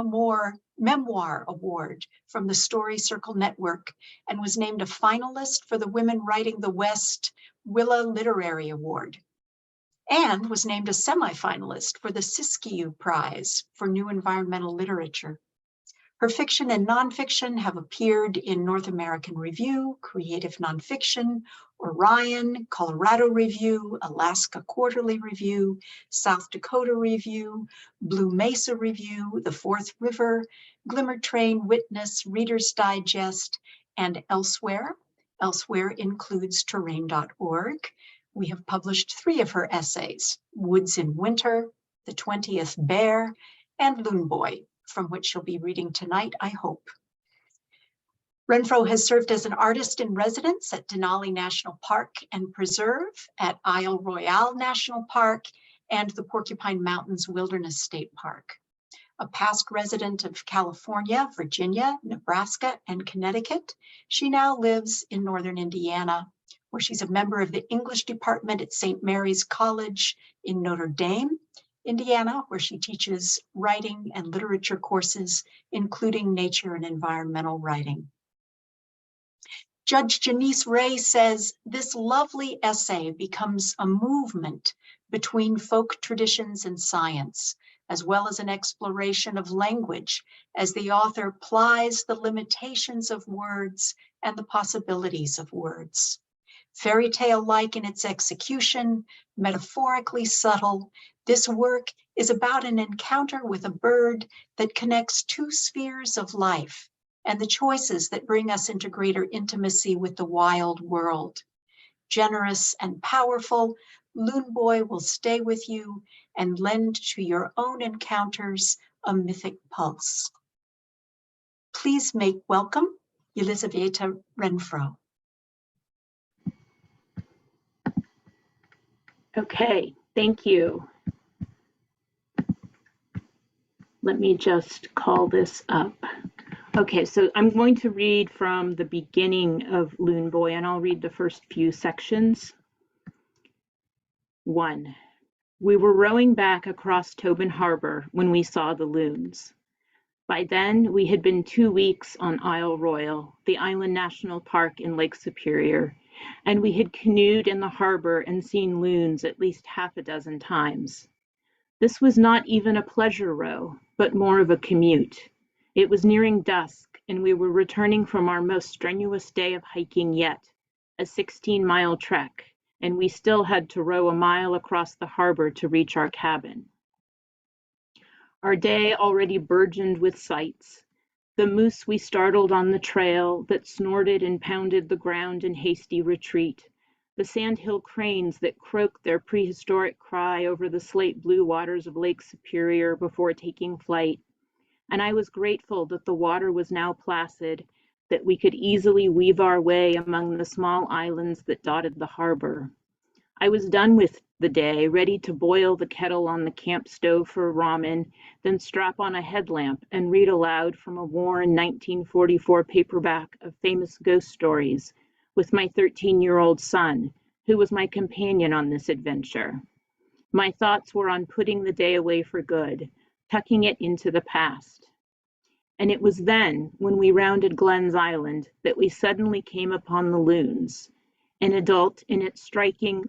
Memoir Award from the Story Circle Network and was named a finalist for the Women Writing the West Willa Literary Award, and was named a semifinalist for the Siskiyou Prize for New Environmental Literature. Her fiction and nonfiction have appeared in North American Review, Creative Nonfiction, Orion, Colorado Review, Alaska Quarterly Review, South Dakota Review, Blue Mesa Review, The Fourth River, Glimmer Train, Witness, Reader's Digest, and elsewhere. Elsewhere includes terrain.org, We have published 3 of her essays, Woods in Winter, The 20th Bear, and Loon Boy, from which she'll be reading tonight, I hope. Renfro has served as an artist in residence at Denali National Park and Preserve, at Isle Royale National Park, and the Porcupine Mountains Wilderness State Park. A past resident of California, Virginia, Nebraska, and Connecticut, she now lives in Northern Indiana, where she's a member of the English department at St. Mary's College in Notre Dame, Indiana, where she teaches writing and literature courses, including nature and environmental writing. Judge Janice Ray says, this lovely essay becomes a movement between folk traditions and science, as well as an exploration of language, as the author plies the limitations of words and the possibilities of words. Fairy tale-like in its execution, metaphorically subtle, this work is about an encounter with a bird that connects 2 spheres of life and the choices that bring us into greater intimacy with the wild world. Generous and powerful, Loon Boy will stay with you and lend to your own encounters a mythic pulse. Please make welcome Yelizaveta Renfro. Okay, thank you. Let me just call this up. Okay, so I'm going to read from the beginning of Loon Boy, and I'll read the first few sections. 1. We were rowing back across Tobin Harbor when we saw the loons. By then, we had been 2 weeks on Isle Royale, the Island National Park in Lake Superior, and we had canoed in the harbor and seen loons at least half a dozen times. This was not even a pleasure row, but more of a commute. It was nearing dusk, and we were returning from our most strenuous day of hiking yet, a 16-mile trek, and we still had to row a mile across the harbor to reach our cabin. Our day already burgeoned with sights. The moose we startled on the trail that snorted and pounded the ground in hasty retreat, the sandhill cranes that croaked their prehistoric cry over the slate blue waters of Lake Superior before taking flight, and I was grateful that the water was now placid, that we could easily weave our way among the small islands that dotted the harbor. I was done with the day, ready to boil the kettle on the camp stove for ramen, then strap on a headlamp and read aloud from a worn 1944 paperback of famous ghost stories with my 13-year-old son, who was my companion on this adventure. My thoughts were on putting the day away for good, tucking it into the past. And it was then, when we rounded Glenn's Island, that we suddenly came upon the loons, an adult in its striking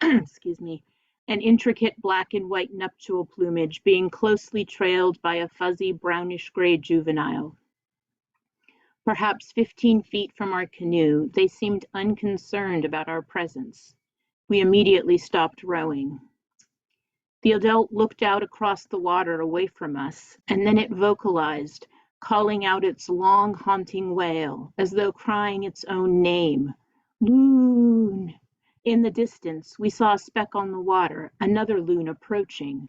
an intricate black and white nuptial plumage being closely trailed by a fuzzy brownish-gray juvenile. Perhaps 15 feet from our canoe, they seemed unconcerned about our presence. We immediately stopped rowing. The adult looked out across the water away from us, and then it vocalized, calling out its long, haunting wail, as though crying its own name, "Loon!" In the distance, we saw a speck on the water, another loon approaching.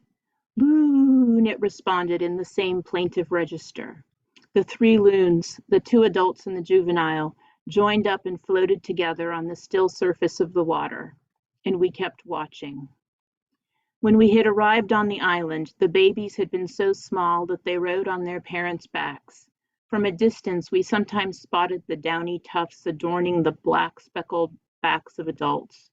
"Loon!" it responded in the same plaintive register. The 3 loons, the 2 adults and the juvenile, joined up and floated together on the still surface of the water, and we kept watching. When we had arrived on the island, the babies had been so small that they rode on their parents' backs. From a distance, we sometimes spotted the downy tufts adorning the black speckled backs of adults.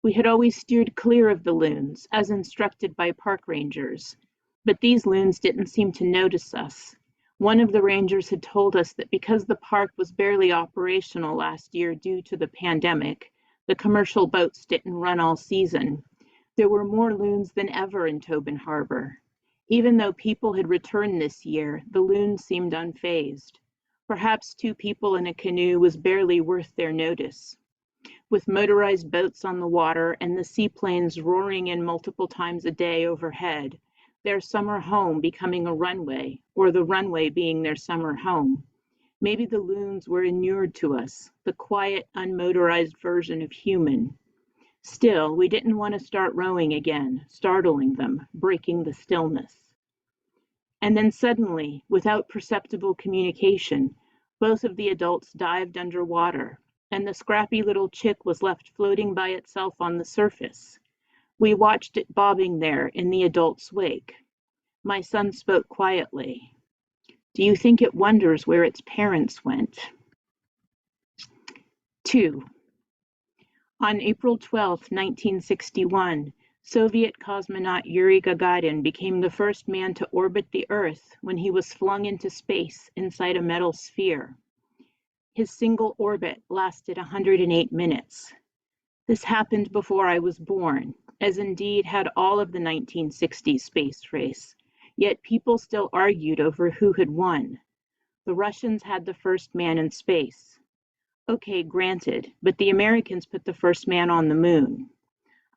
We had always steered clear of the loons, as instructed by park rangers, but these loons didn't seem to notice us. One of the rangers had told us that because the park was barely operational last year due to the pandemic, the commercial boats didn't run all season. There were more loons than ever in Tobin Harbor. Even though people had returned this year, the loons seemed unfazed. Perhaps 2 people in a canoe was barely worth their notice. With motorized boats on the water and the seaplanes roaring in multiple times a day overhead, their summer home becoming a runway, or the runway being their summer home. Maybe the loons were inured to us, the quiet, unmotorized version of human. Still, we didn't want to start rowing again, startling them, breaking the stillness. And then suddenly, without perceptible communication, both of the adults dived underwater, and the scrappy little chick was left floating by itself on the surface. We watched it bobbing there in the adult's wake. My son spoke quietly. Do you think it wonders where its parents went? 2. On April 12, 1961, Soviet cosmonaut Yuri Gagarin became the first man to orbit the Earth when he was flung into space inside a metal sphere. His single orbit lasted 108 minutes. This happened before I was born, as indeed had all of the 1960s space race, yet people still argued over who had won. The Russians had the first man in space. Okay, granted, but the Americans put the first man on the moon.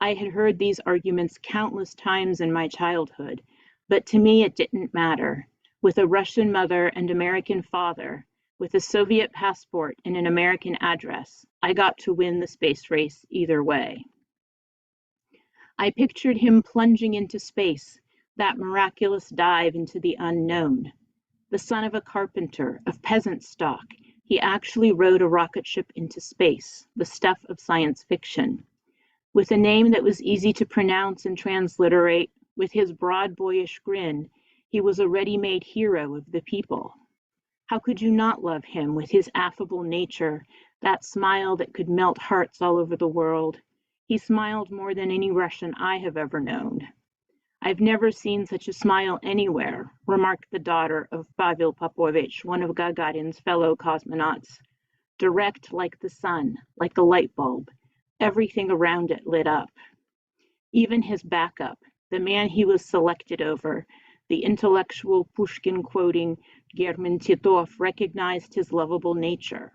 I had heard these arguments countless times in my childhood, but to me it didn't matter. With a Russian mother and American father, with a Soviet passport and an American address, I got to win the space race either way. I pictured him plunging into space, that miraculous dive into the unknown. The son of a carpenter, of peasant stock, he actually rode a rocket ship into space, the stuff of science fiction. With a name that was easy to pronounce and transliterate, with his broad boyish grin, he was a ready-made hero of the people. How could you not love him with his affable nature, that smile that could melt hearts all over the world? He smiled more than any Russian I have ever known. I've never seen such a smile anywhere, remarked the daughter of Pavel Popovich, one of Gagarin's fellow cosmonauts. Direct like the sun, like a light bulb. Everything around it lit up. Even his backup, the man he was selected over, the intellectual Pushkin-quoting German Titov, recognized his lovable nature.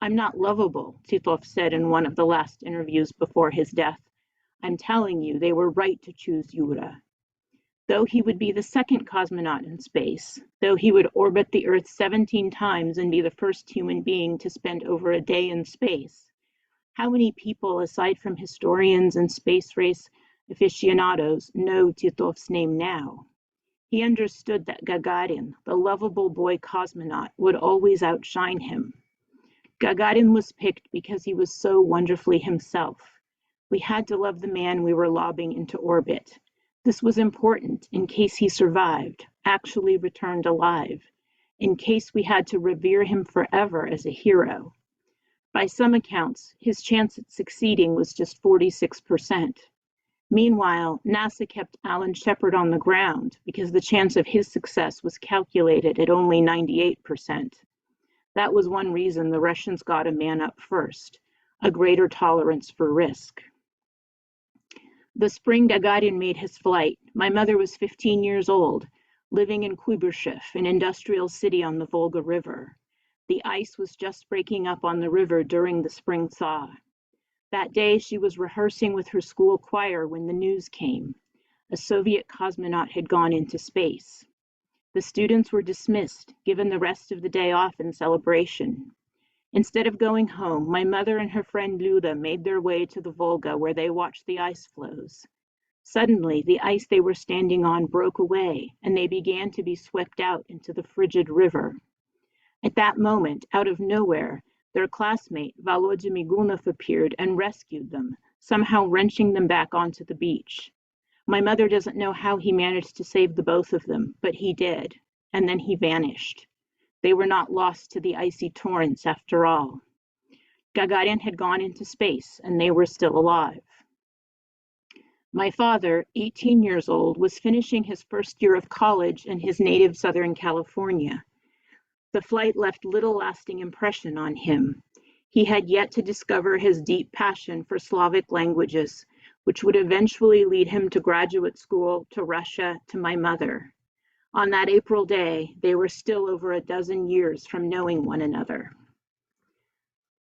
I'm not lovable, Titov said in one of the last interviews before his death. I'm telling you, they were right to choose Yura. Though he would be the second cosmonaut in space, though he would orbit the Earth 17 times and be the first human being to spend over a day in space, how many people, aside from historians and space race aficionados, know Titov's name now? He understood that Gagarin, the lovable boy cosmonaut, would always outshine him. Gagarin was picked because he was so wonderfully himself. We had to love the man we were lobbing into orbit. This was important in case he survived, actually returned alive, in case we had to revere him forever as a hero. By some accounts, his chance at succeeding was just 46%. Meanwhile, NASA kept Alan Shepard on the ground because the chance of his success was calculated at only 98%. That was one reason the Russians got a man up first, a greater tolerance for risk. The spring Gagarin made his flight, my mother was 15 years old, living in Kuibyshev, an industrial city on the Volga River. The ice was just breaking up on the river during the spring thaw. That day, she was rehearsing with her school choir when the news came. A Soviet cosmonaut had gone into space. The students were dismissed, given the rest of the day off in celebration. Instead of going home, my mother and her friend Luda made their way to the Volga where they watched the ice floes. Suddenly, the ice they were standing on broke away, and they began to be swept out into the frigid river. At that moment, out of nowhere, their classmate, Volodya Migunov, appeared and rescued them, somehow wrenching them back onto the beach. My mother doesn't know how he managed to save the both of them, but he did, and then he vanished. They were not lost to the icy torrents after all. Gagarin had gone into space, and they were still alive. My father, 18 years old, was finishing his first year of college in his native Southern California. The flight left little lasting impression on him. He had yet to discover his deep passion for Slavic languages, which would eventually lead him to graduate school, to Russia, to my mother. On that April day, they were still over a dozen years from knowing one another.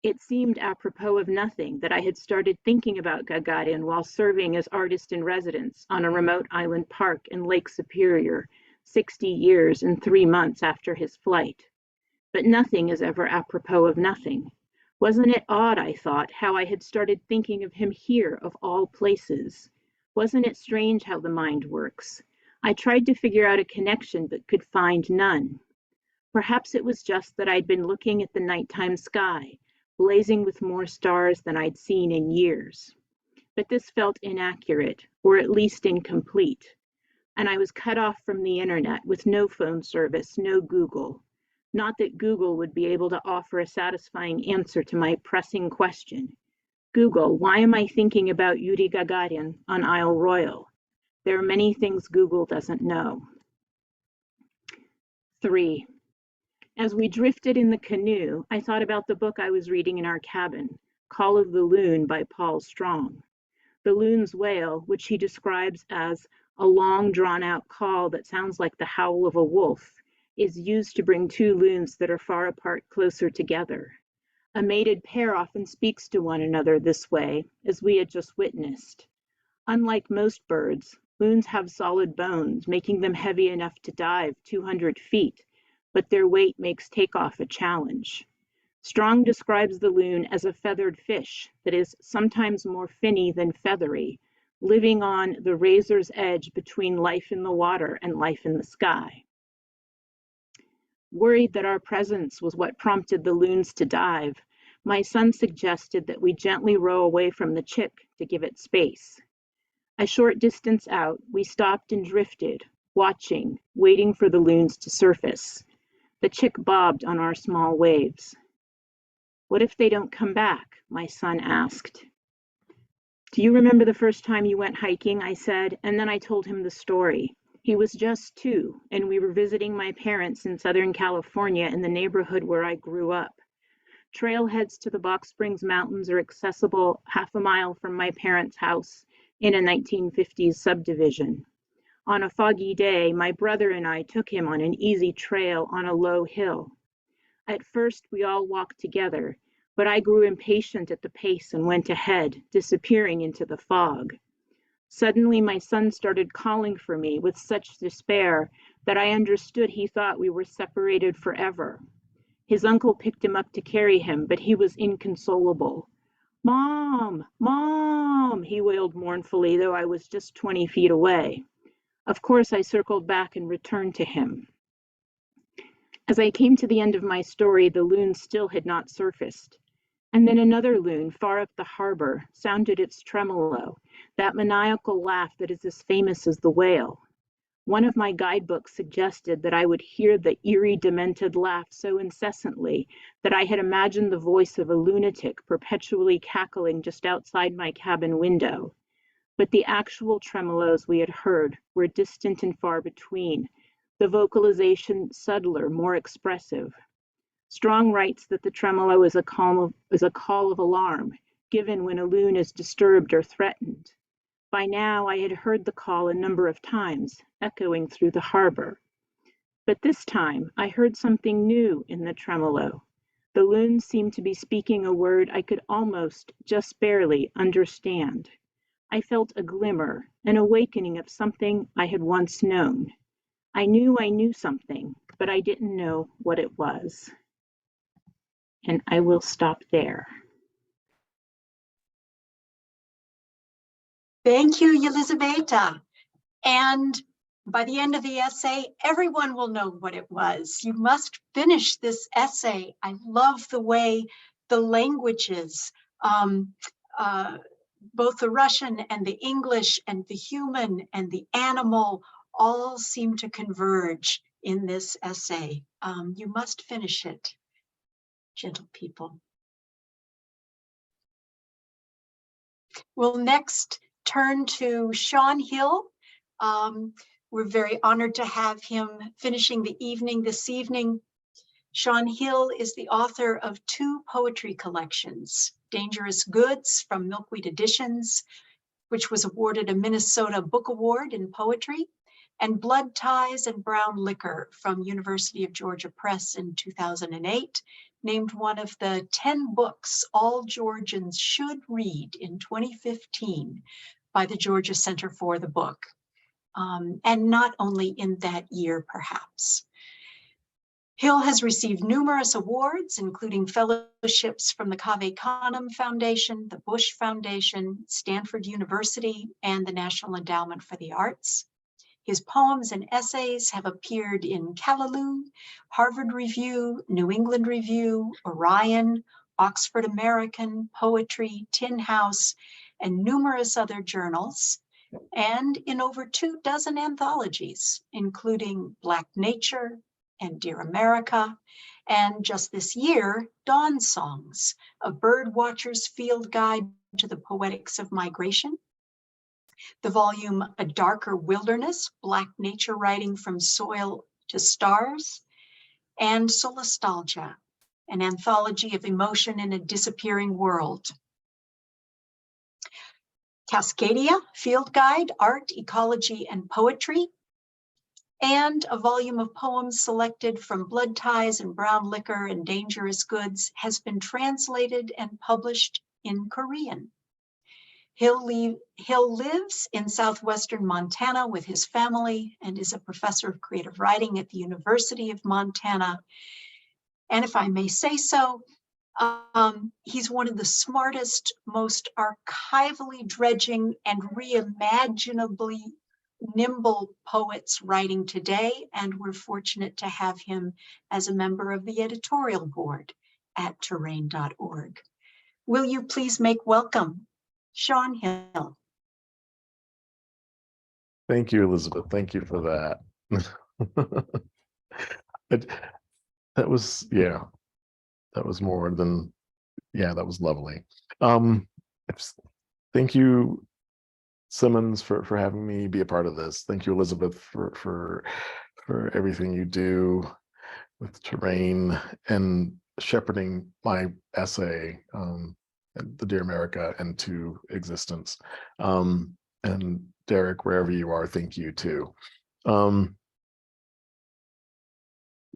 It seemed apropos of nothing that I had started thinking about Gagarin while serving as artist in residence on a remote island park in Lake Superior, 60 years and 3 months after his flight. But nothing is ever apropos of nothing. Wasn't it odd, I thought, how I had started thinking of him here, of all places? Wasn't it strange how the mind works? I tried to figure out a connection, but could find none. Perhaps it was just that I'd been looking at the nighttime sky, blazing with more stars than I'd seen in years. But this felt inaccurate, or at least incomplete. And I was cut off from the internet with no phone service, no Google. Not that Google would be able to offer a satisfying answer to my pressing question. Google, why am I thinking about Yuri Gagarin on Isle Royale? There are many things Google doesn't know. 3. As we drifted in the canoe, I thought about the book I was reading in our cabin, Call of the Loon by Paul Strong. The loon's wail, which he describes as a long drawn-out call that sounds like the howl of a wolf, is used to bring two loons that are far apart closer together. A mated pair often speaks to one another this way, as we had just witnessed. Unlike most birds, loons have solid bones, making them heavy enough to dive 200 feet, but their weight makes takeoff a challenge. Strong describes the loon as a feathered fish that is sometimes more finny than feathery, living on the razor's edge between life in the water and life in the sky. Worried that our presence was what prompted the loons to dive, my son suggested that we gently row away from the chick to give it space. A short distance out, we stopped and drifted, watching, waiting for the loons to surface. The chick bobbed on our small waves. What if they don't come back? My son asked. Do you remember the first time you went hiking? I said, and then I told him the story. He was just 2, and we were visiting my parents in Southern California in the neighborhood where I grew up. Trailheads to the Box Springs Mountains are accessible half a mile from my parents' house in a 1950s subdivision. On a foggy day, my brother and I took him on an easy trail on a low hill. At first, we all walked together, but I grew impatient at the pace and went ahead, disappearing into the fog. Suddenly, my son started calling for me with such despair that I understood he thought we were separated forever. His uncle picked him up to carry him, but he was inconsolable. Mom, Mom, he wailed mournfully, though I was just 20 feet away. Of course, I circled back and returned to him. As I came to the end of my story, the loon still had not surfaced. And then another loon, far up the harbor, sounded its tremolo, that maniacal laugh that is as famous as the whale. One of my guidebooks suggested that I would hear the eerie, demented laugh so incessantly that I had imagined the voice of a lunatic perpetually cackling just outside my cabin window. But the actual tremolos we had heard were distant and far between, the vocalization subtler, more expressive. Strong writes that the tremolo is a call of alarm, given when a loon is disturbed or threatened. By now, I had heard the call a number of times, echoing through the harbor. But this time, I heard something new in the tremolo. The loon seemed to be speaking a word I could almost, just barely, understand. I felt a glimmer, an awakening of something I had once known. I knew something, but I didn't know what it was. And I will stop there. Thank you, Yelizaveta. And by the end of the essay, everyone will know what it was. You must finish this essay. I love the way the languages, both the Russian and the English and the human and the animal, all seem to converge in this essay. You must finish it, gentle people. We'll next turn to Sean Hill. We're very honored to have him finishing the evening this evening. Sean Hill is the author of 2 poetry collections, Dangerous Goods from Milkweed Editions, which was awarded a Minnesota Book Award in poetry, and Blood Ties and Brown Liquor from University of Georgia Press in 2008, named one of the 10 books all Georgians should read in 2015 by the Georgia Center for the Book. And not only in that year, perhaps. Hill has received numerous awards, including fellowships from the Cave Canem Foundation, the Bush Foundation, Stanford University, and the National Endowment for the Arts. His poems and essays have appeared in Callaloo, Harvard Review, New England Review, Orion, Oxford American, Poetry, Tin House, and numerous other journals, and in over 24 anthologies, including Black Nature and Dear America, and just this year, Dawn Songs, a bird watcher's field guide to the poetics of migration. The volume A Darker Wilderness, Black Nature Writing from Soil to Stars, and Solastalgia, an anthology of emotion in a disappearing world. Cascadia, Field Guide, Art, Ecology, and Poetry, and a volume of poems selected from Blood Ties and Brown Liquor and Dangerous Goods has been translated and published in Korean. Hill lives in southwestern Montana with his family and is a professor of creative writing at the University of Montana. And if I may say so, he's one of the smartest, most archivally dredging and reimaginably nimble poets writing today, and we're fortunate to have him as a member of the editorial board at terrain.org. Will you please make welcome Sean Hill? Thank you, Elizabeth. Thank you for that. That was, yeah, that was more than, yeah, that was lovely. Thank you, Simmons, for having me be a part of this. Thank you, Elizabeth, for everything you do with Terrain and shepherding my essay, The Dear America, into existence. And Derek, wherever you are, thank you too.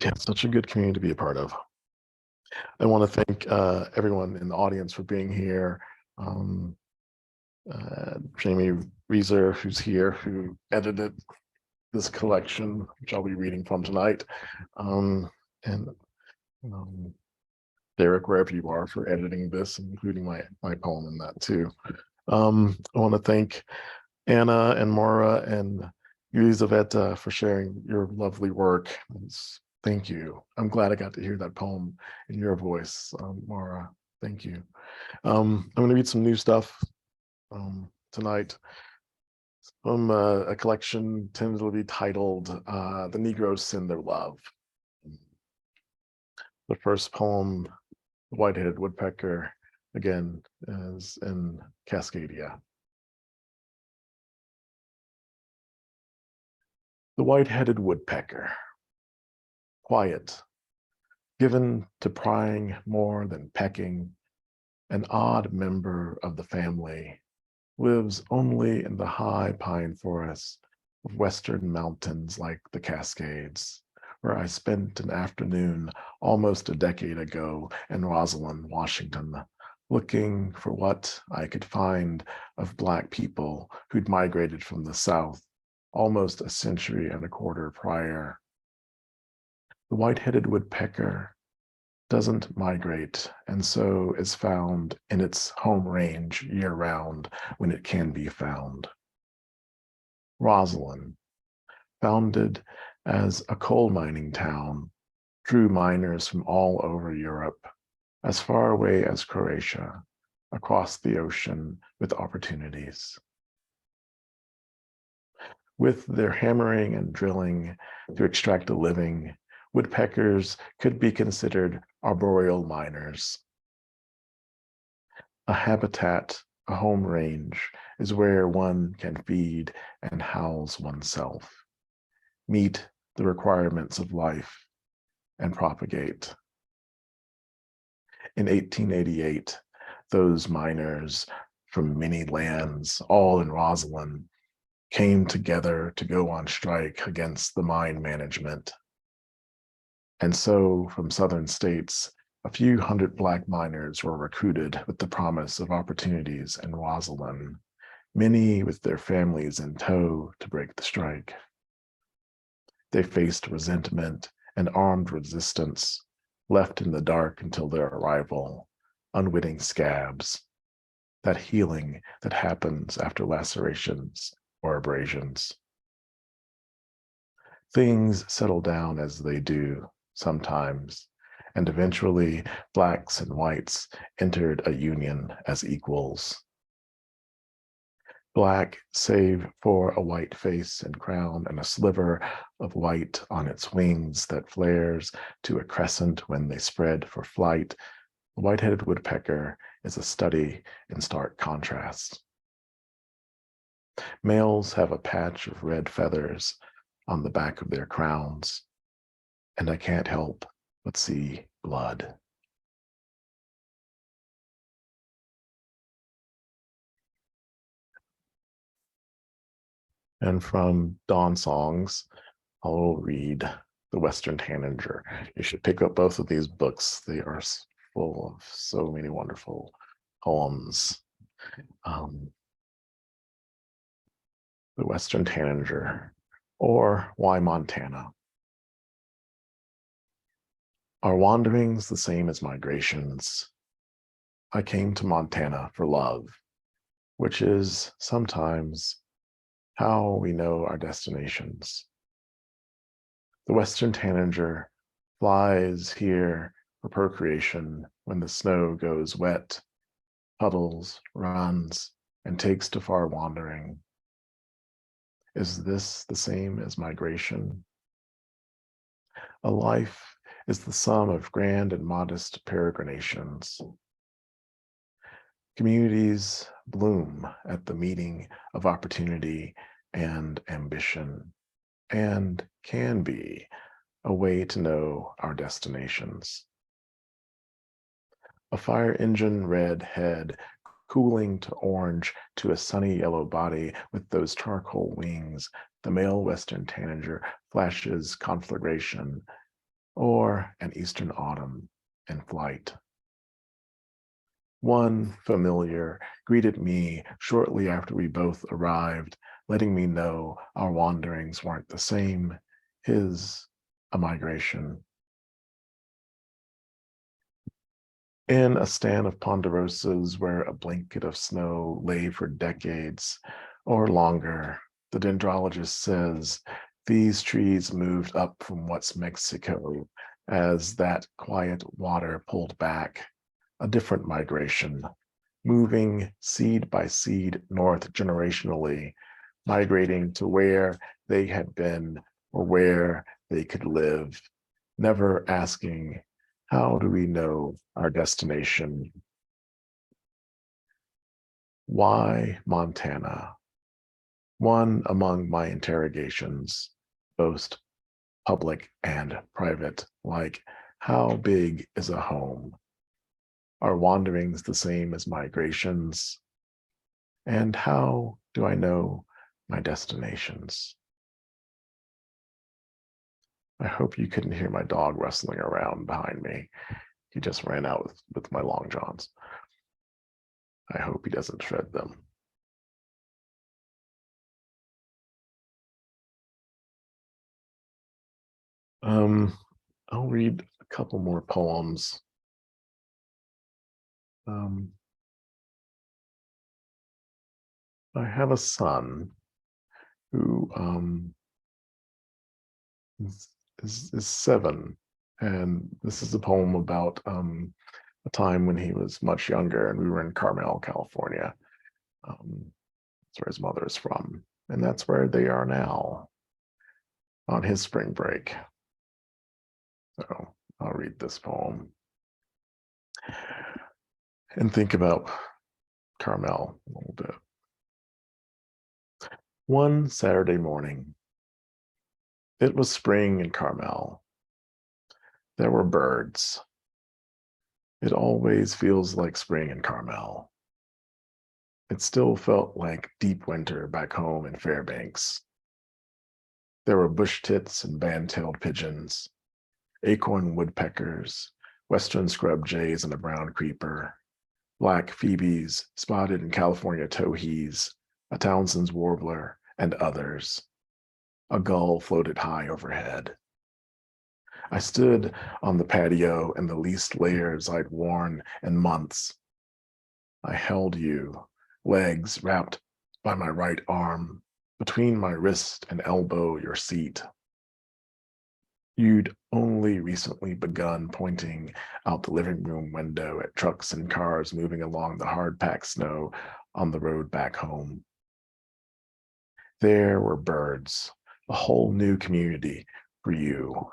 Yeah, it's such a good community to be a part of. I want to thank everyone in the audience for being here. Jamie Reeser, who's here, who edited this collection, which I'll be reading from tonight. And Derek, wherever you are, for editing this, including my poem in that too. I want to thank Anna and Maura and Yelizaveta for sharing your lovely work. Thank you. I'm glad I got to hear that poem in your voice, Maura. Thank you. I'm going to read some new stuff tonight from a collection tentatively titled The Negroes Send Their Love. The first poem, The White-Headed Woodpecker, again, is in Cascadia. The white-headed woodpecker, quiet, given to prying more than pecking, an odd member of the family, lives only in the high pine forests of western mountains like the Cascades, where I spent an afternoon almost a decade ago in Rosalind, Washington, looking for what I could find of Black people who'd migrated from the South almost a century and a quarter prior. The white-headed woodpecker doesn't migrate, and so is found in its home range year-round when it can be found. Rosalind, founded as a coal mining town, drew miners from all over Europe, as far away as Croatia, across the ocean with opportunities. With their hammering and drilling to extract a living, woodpeckers could be considered arboreal miners. A habitat, a home range, is where one can feed and house oneself, meet the requirements of life, and propagate. In 1888, those miners from many lands, all in Rosalind, came together to go on strike against the mine management. And so, from southern states, a few hundred Black miners were recruited with the promise of opportunities in Rosalind, many with their families in tow to break the strike. They faced resentment and armed resistance, left in the dark until their arrival, unwitting scabs, that healing that happens after lacerations or abrasions. Things settle down as they do sometimes, and eventually blacks and whites entered a union as equals. Black, save for a white face and crown and a sliver of white on its wings that flares to a crescent when they spread for flight, the white-headed woodpecker is a study in stark contrast. Males have a patch of red feathers on the back of their crowns, and I can't help but see blood. And from Dawn Songs, I'll read The Western Tanager. You should pick up both of these books. They are full of so many wonderful poems. The Western Tanager, or Why Montana? Are wanderings the same as migrations? I came to Montana for love, which is sometimes how we know our destinations. The Western Tanager flies here for procreation when the snow goes wet, puddles, runs, and takes to far wandering. Is this the same as migration? A life is the sum of grand and modest peregrinations. Communities bloom at the meeting of opportunity and ambition, and can be a way to know our destinations. A fire engine red head cooling to orange to a sunny yellow body with those charcoal wings, the male Western Tanager flashes conflagration, or an Eastern autumn in flight. One familiar greeted me shortly after we both arrived, letting me know our wanderings weren't the same, his a migration. In a stand of ponderosas where a blanket of snow lay for decades or longer, the dendrologist says these trees moved up from what's Mexico as that quiet water pulled back, a different migration, moving seed by seed north generationally, migrating to where they had been or where they could live, never asking, how do we know our destination? Why Montana? One among my interrogations, both public and private, like how big is a home? Are wanderings the same as migrations? And how do I know my destinations? I hope you couldn't hear my dog rustling around behind me. He just ran out with my long johns. I hope he doesn't shred them. I'll read a couple more poems. I have a son who is 7, and this is a poem about a time when he was much younger, and we were in Carmel, California. That's where his mother is from, and that's where they are now on his spring break. So I'll read this poem and think about Carmel a little bit. One Saturday morning, it was spring in Carmel. There were birds. It always feels like spring in Carmel. It still felt like deep winter back home in Fairbanks. There were bush tits and band-tailed pigeons, acorn woodpeckers, western scrub jays and a brown creeper, black phoebes spotted in California towhees, a Townsend's warbler, and others. A gull floated high overhead. I stood on the patio in the least layers I'd worn in months. I held you, legs wrapped by my right arm, between my wrist and elbow, your seat. You'd only recently begun pointing out the living room window at trucks and cars moving along the hard-packed snow on the road back home. There were birds, a whole new community for you.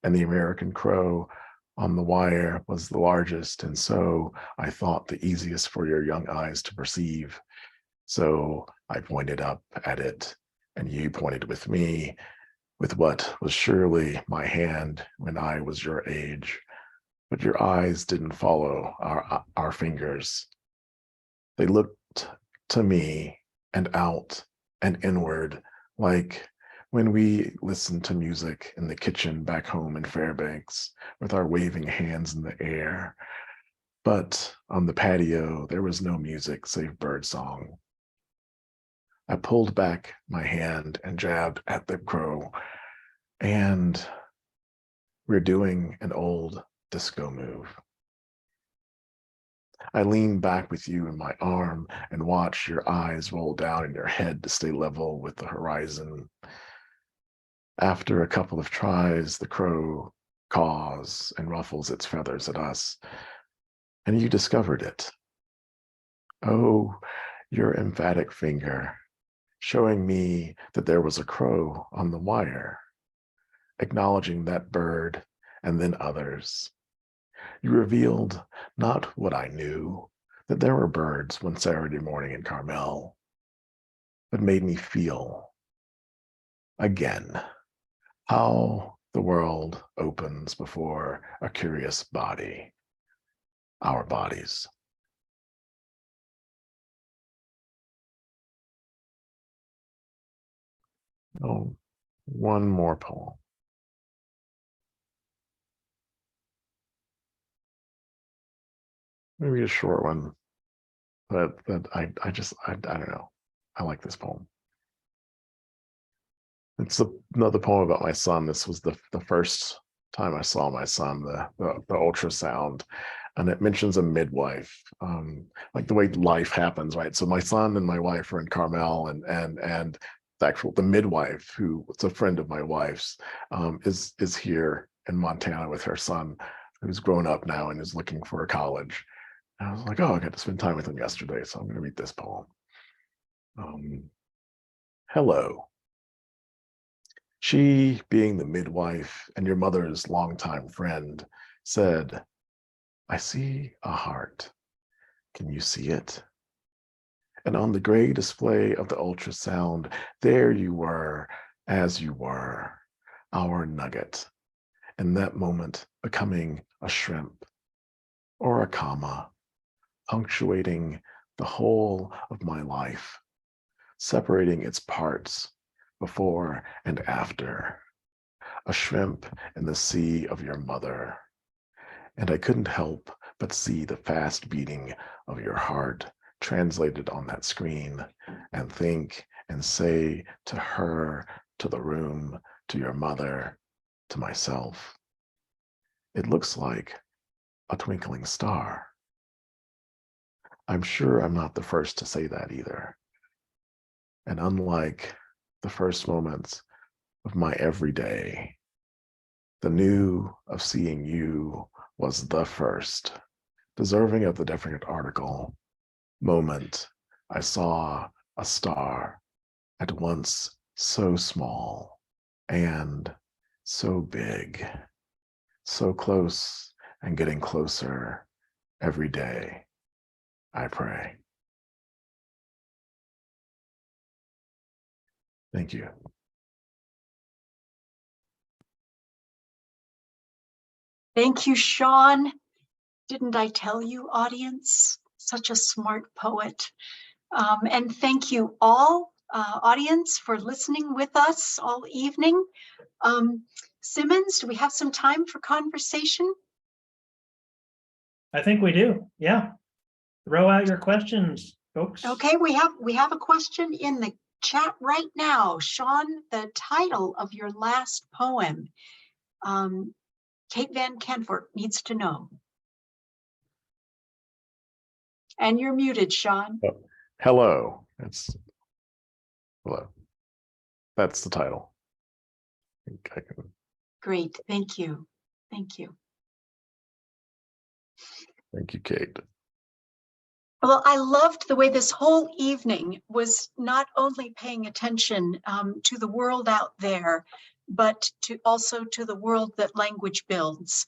And the American crow on the wire was the largest, and so I thought the easiest for your young eyes to perceive. So I pointed up at it, and you pointed with me, with what was surely my hand when I was your age. But your eyes didn't follow our fingers. They looked to me and out and inward, like when we listened to music in the kitchen back home in Fairbanks with our waving hands in the air. But on the patio, there was no music save birdsong. I pulled back my hand and jabbed at the crow, and we're doing an old disco move. I leaned back with you in my arm and watched your eyes roll down in your head to stay level with the horizon. After a couple of tries, the crow caws and ruffles its feathers at us, and you discovered it. Oh, your emphatic finger, showing me that there was a crow on the wire, acknowledging that bird and then others. You revealed not what I knew, that there were birds one Saturday morning in Carmel, but made me feel again how the world opens before a curious body, our bodies. Oh, one more poem. Maybe a short one, but that I don't know. I like this poem. It's another poem about my son. This was the first time I saw my son, the ultrasound, and it mentions a midwife, like the way life happens, right? So my son and my wife are in Carmel, and the midwife, who was a friend of my wife's, is here in Montana with her son, who's grown up now and is looking for a college. And I was like, oh, I got to spend time with him yesterday, so I'm going to read this poem. Hello. She, being the midwife and your mother's longtime friend, said, I see a heart. Can you see it? And on the gray display of the ultrasound, there you were, as you were, our nugget, in that moment becoming a shrimp or a comma, punctuating the whole of my life, separating its parts before and after, a shrimp in the sea of your mother. And I couldn't help but see the fast beating of your heart translated on that screen, and think and say to her, to the room, to your mother, to myself, it looks like a twinkling star. I'm sure I'm not the first to say that either. And unlike the first moments of my everyday, the new of seeing you was the first, deserving of the different article, moment I saw a star, at once so small and so big, so close and getting closer every day, I pray. Thank you. Thank you, Sean. Didn't I tell you, audience? Such a smart poet. And thank you all, audience, for listening with us all evening. Simmons, do we have some time for conversation? I think we do. Yeah. Throw out your questions, folks. Okay, we have a question in the chat right now. Sean, the title of your last poem, Kate Van Kentfort needs to know. And you're muted, Sean. Hello. Hello. That's the title. I think I can. Great, thank you. Thank you. Thank you, Kate. Well, I loved the way this whole evening was not only paying attention to the world out there, but also to the world that language builds,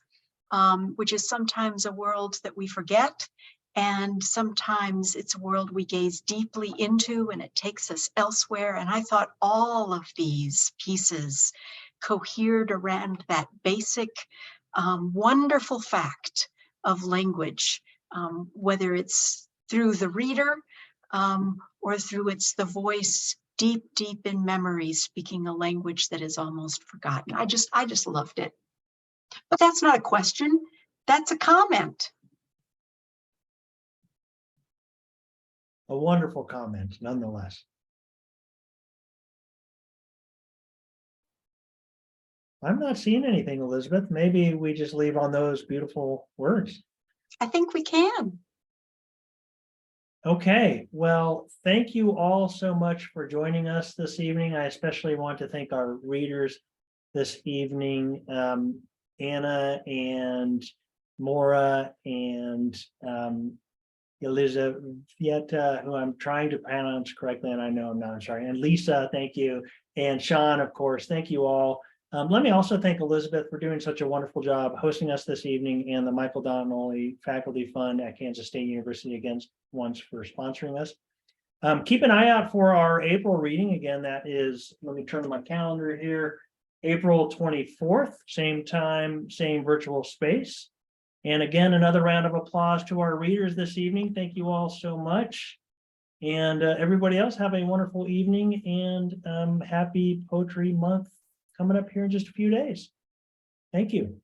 which is sometimes a world that we forget, and sometimes it's a world we gaze deeply into and it takes us elsewhere. And I thought all of these pieces cohered around that basic, wonderful fact of language, whether it's through the reader or through the voice deep in memory, speaking a language that is almost forgotten. I just loved it. But that's not a question, that's a comment. A wonderful comment, nonetheless. I'm not seeing anything, Elizabeth. Maybe we just leave on those beautiful words. I think we can. Okay, well, thank you all so much for joining us this evening. I especially want to thank our readers this evening, Anna and Maura and Yelizaveta, who I'm trying to pronounce correctly, and I know I'm not, I'm sorry, and Lisa, thank you, and Sean, of course, thank you all. Let me also thank Elizabeth for doing such a wonderful job hosting us this evening, and the Michael Donnelly Faculty Fund at Kansas State University against once for sponsoring us. Keep an eye out for our April reading. Again, that is, let me turn to my calendar here, April 24th, same time, same virtual space. And again, another round of applause to our readers this evening. Thank you all so much. And everybody else, have a wonderful evening, and happy Poetry Month coming up here in just a few days. Thank you.